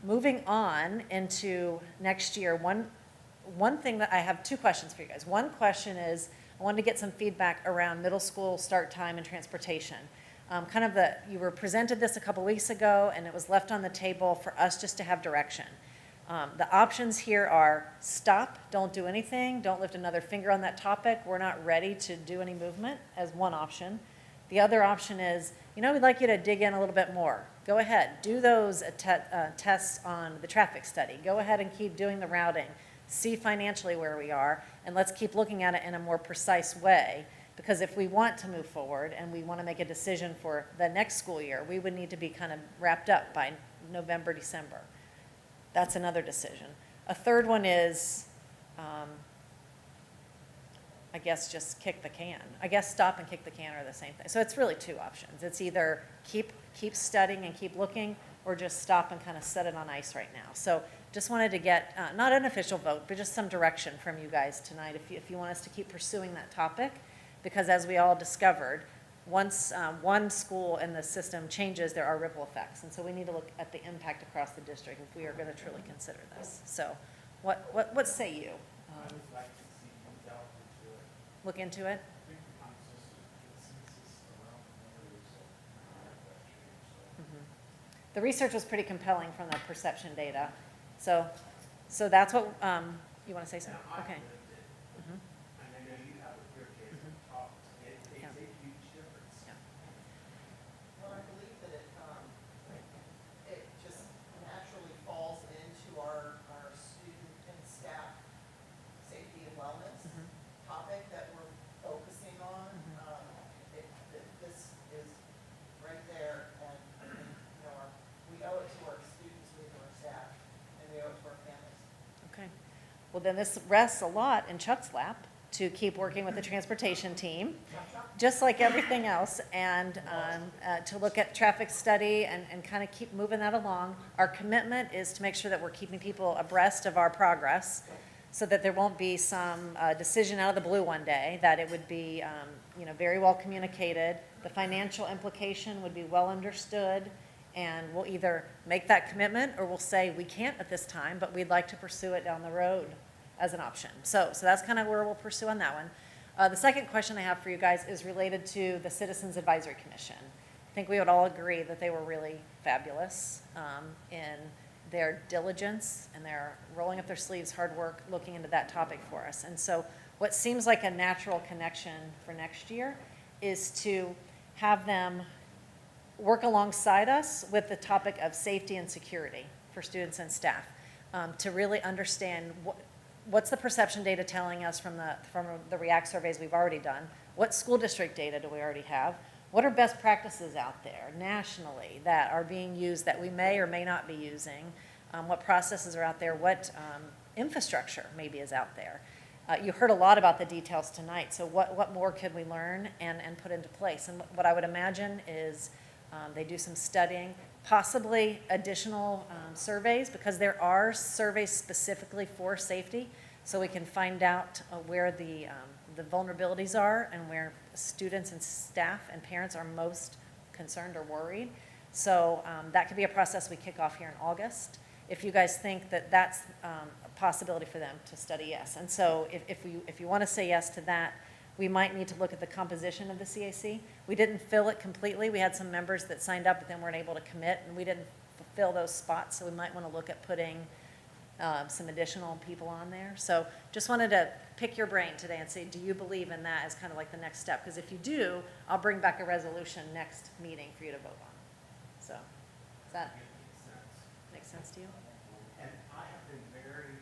Moving on into next year, one one thing that I have two questions for you guys. One question is, I wanted to get some feedback around middle school start time and transportation. You were presented this a couple weeks ago, and it was left on the table for us just to have direction. The options here are stop, don't do anything, don't lift another finger on that topic, we're not ready to do any movement, as one option. The other option is, we'd like you to dig in a little bit more. Go ahead, do those tests on the traffic study. Go ahead and keep doing the routing. See financially where we are, and let's keep looking at it in a more precise way. Because if we want to move forward and we want to make a decision for the next school year, we would need to be kind of wrapped up by November, December. That's another decision. A third one is, I guess, just kick the can. I guess stop and kick the can are the same thing. So it's really two options. It's either keep studying and keep looking, or just stop and kind of set it on ice right now. So just wanted to get, not an official vote, but just some direction from you guys tonight if you want us to keep pursuing that topic. Because as we all discovered, once one school in the system changes, there are ripple effects. And so we need to look at the impact across the district if we are going to truly consider this. So what say you? I would like to see you delve into it. Look into it? I think the consensus around the area, so I have that change, so. The research was pretty compelling from the perception data. So that's what, you want to say something? Now, Okay. I lived it, Mhm. and I know you have with your kids and talked. It Yeah. makes a huge difference. Yeah. Well, I believe that it just naturally falls into our student and staff safety and wellness topic that we're focusing on. This is right there, and I think, we owe it to our students, we owe it to our staff, and we owe it to our families. Okay. Well, then this rests a lot in Chuck's lap to keep working with the transportation team, just like everything else, and to look at traffic study and kind of keep moving that along. Our commitment is to make sure that we're keeping people abreast of our progress so that there won't be some decision out of the blue one day, that it would be very well communicated. The financial implication would be well understood, and we'll either make that commitment or we'll say we can't at this time, but we'd like to pursue it down the road as an option. So that's kind of where we'll pursue on that one. The second question I have for you guys is related to the Citizens Advisory Commission. I think we would all agree that they were really fabulous in their diligence and their rolling up their sleeves, hard work, looking into that topic for us. And so what seems like a natural connection for next year is to have them work alongside us with the topic of safety and security for students and staff, to really understand what's the perception data telling us from the REACT surveys we've already done, what school district data do we already have, what are best practices out there nationally that are being used that we may or may not be using, what processes are out there, what infrastructure maybe is out there. You heard a lot about the details tonight, so what more could we learn and put into place? And what I would imagine is they do some studying, possibly additional surveys, because there are surveys specifically for safety, so we can find out where the vulnerabilities are and where students and staff and parents are most concerned or worried. So that could be a process we kick off here in August. If you guys think that that's a possibility for them to study, yes. And so if you want to say yes to that, we might need to look at the composition of the CAC. We didn't fill it completely. We had some members that signed up but then weren't able to commit, and we didn't fill those spots, so we might want to look at putting some additional people on there. So just wanted to pick your brain today and say, do you believe in that as kind of like the next step? Because if you do, I'll bring back a resolution next meeting for you to vote on. So does that make sense to you? And I have been very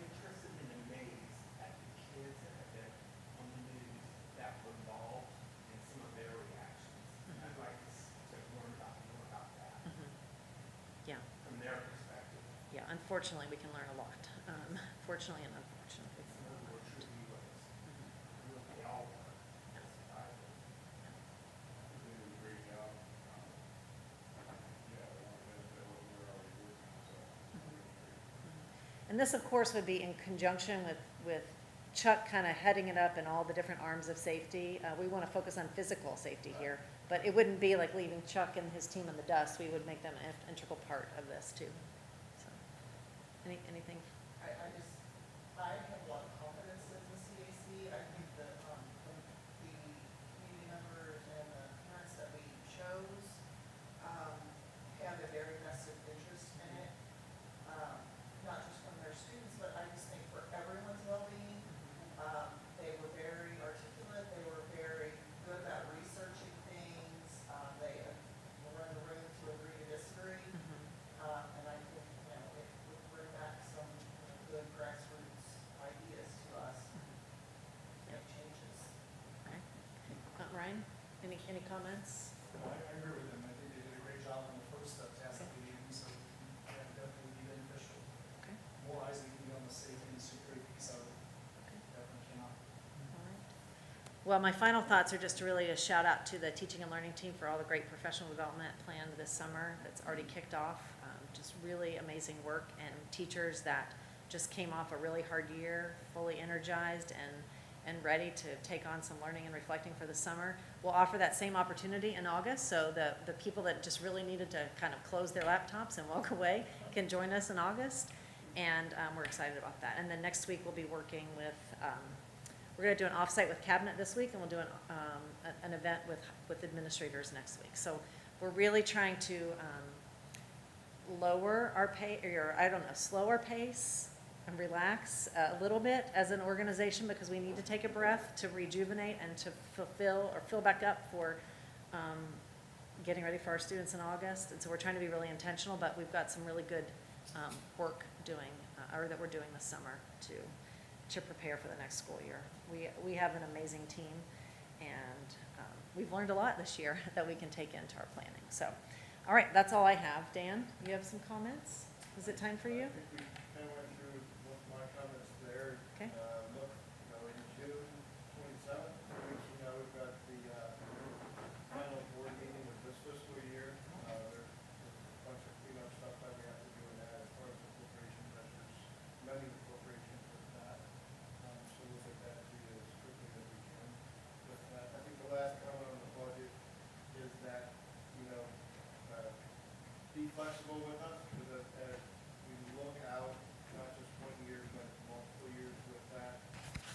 interested and amazed at the kids that have been on the news that were involved in some of their reactions. I'd like to learn more about that Yeah. from their perspective. Yeah, unfortunately, we can learn a lot. Fortunately and unfortunately. Some of them were true heroes. They all were. Just I was. Doing a great job. Yeah, I want to benefit what we're already working on, so. And this, of course, would be in conjunction with Chuck kind of heading it up and all the different arms of safety. We want to focus on physical safety here, but it wouldn't be like leaving Chuck and his team in the dust. We would make them an integral part of this too. So, anything? I just I have a lot of confidence in the CAC. I think that, the community members and the parents that we chose, have a very vested interest in it. Not just from their students, but I just think for everyone's well-being. They were very articulate, they were very good about researching things, they were in the room to agree to disagree. And I think, it would bring back some good grassroots ideas to us, make changes. Okay. Ryan, any comments? I agree with them. I think they did a great job on the first task meeting, so that definitely be beneficial. Okay. More eyes that can be on the safety and security piece of it. Definitely cannot. All right. Well, my final thoughts are just really a shout out to the teaching and learning team for all the great professional development planned this summer that's already kicked off. Just really amazing work, and teachers that just came off a really hard year, fully energized and ready to take on some learning and reflecting for the summer. We'll offer that same opportunity in August, so the people that just really needed to kind of close their laptops and walk away can join us in August, and we're excited about that. And then next week we'll be working with, we're going to do an offsite with cabinet this week, and we'll do an event with administrators next week. So we're really trying to lower our slow our pace and relax a little bit as an organization, because we need to take a breath to rejuvenate and to fill back up for getting ready for our students in August. And so we're trying to be really intentional, but we've got some really good work that we're doing this summer to prepare for the next school year. We have an amazing team, and we've learned a lot this year that we can take into our planning. So, all right, that's all I have. Dan, you have some comments? Is it time for you? I think we kind of went through most of my comments there. Okay. Look, in June 27th, 2 weeks from now, we've got the final board meeting of this fiscal year. There's a bunch of cleanup stuff that we have to do in that as far as the appropriation measures, amending the appropriation for that. So we'll get that to you as quickly as we can with that. I think the last comment on the budget is that, be flexible with us, because as we look out, not just 1 year, but multiple years with that,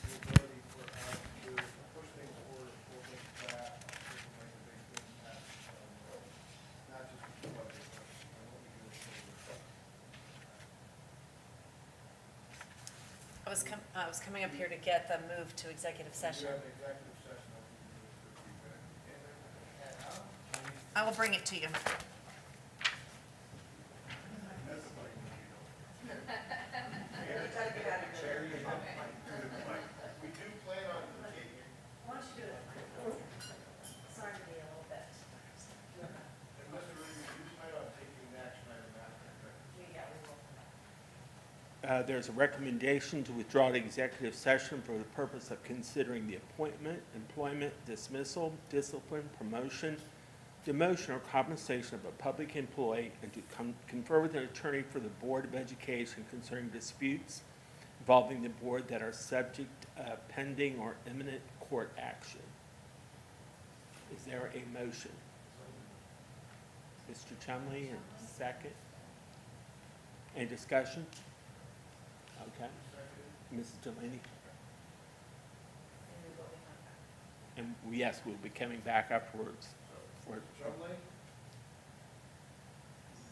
the ability for us to push things forward, pull things back, will make a big impact, not just with the budget, but on what we do with the I was coming up here to get the move to executive We session. have an executive session that we can do for feedback. I will bring it to you. We do plan on taking, Why don't you do it? Sorry to be a little bit. and Mr. Reed, we do plan on taking an action item after executive. Yeah, we will. There's a recommendation to withdraw to executive session for the purpose of considering the appointment, employment, dismissal, discipline, promotion, demotion, or compensation of a public employee, and to confer with an attorney for the Board of Education concerning disputes involving the board that are subject pending or imminent court action. Is there a motion? Mr. Chumley, and second. Any discussion? Okay. Mrs. Delaney? And yes, we'll be coming back afterwards. Chumley?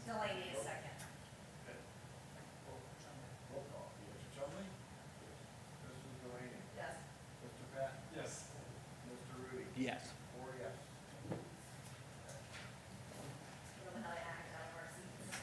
Delaney is second. Roll call. Mr. Chumley? Mrs. Delaney? Yes. Mr. Pat? Yes. Mr. Rudy? Yes. 4 yes. We don't know how to act out of our seats.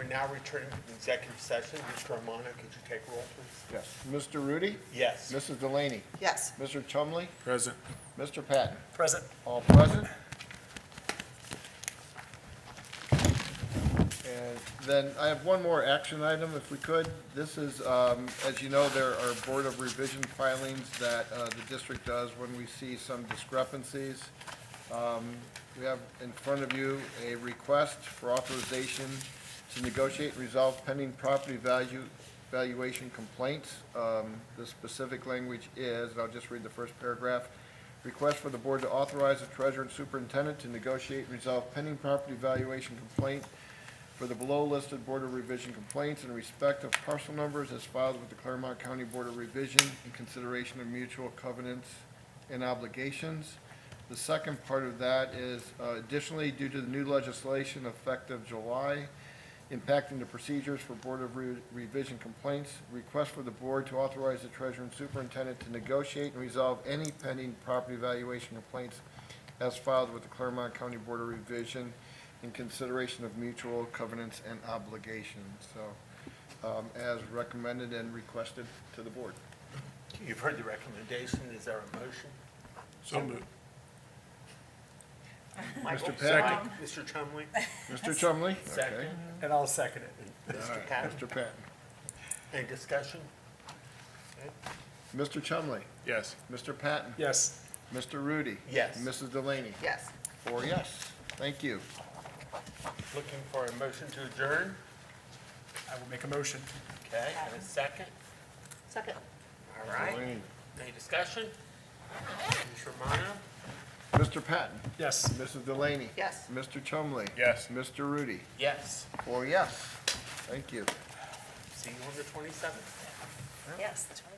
We're now returning to the executive session. Mr. Romano, could you take roll, please? Yes. Mr. Rudy? Yes. Mrs. Delaney? Yes. Mr. Chumley? Present. Mr. Patton? Present. All present? And then I have one more action item, if we could. This is, as you know, there are Board of Revision filings that the district does when we see some discrepancies. We have in front of you a request for authorization to negotiate and resolve pending property valuation complaints. The specific language is, and I'll just read the first paragraph, request for the board to authorize the treasurer and superintendent to negotiate and resolve pending property valuation complaint for the below-listed Board of Revision complaints in respect of parcel numbers as filed with the Clermont County Board of Revision in consideration of mutual covenants and obligations. The second part of that is additionally, due to the new legislation effective July, impacting the procedures for Board of Revision complaints, request for the board to authorize the treasurer and superintendent to negotiate and resolve any pending property valuation complaints as filed with the Clermont County Board of Revision in consideration of mutual covenants and obligations. So, as recommended and requested to the board. You've heard the recommendation. Is there a motion? So moved. Michael? Mr. Patton? Mr. Chumley? Mr. Chumley? Second. Okay. And I'll second it. Mr. Patton? Mr. Patton. Any discussion? Okay. Mr. Chumley? Yes. Mr. Patton? Yes. Mr. Rudy? Yes. Mrs. Delaney? Yes. 4 yes. Thank you. Looking for a motion to adjourn? I will make a motion. Okay, and a second? Second. All right. Delaney. Any discussion? Ms. Romano? Mr. Patton? Yes. Mrs. Delaney? Yes. Mr. Chumley? Yes. Mr. Rudy? Yes. 4 yes. Thank you. See you on the 27th. Yes, that's right.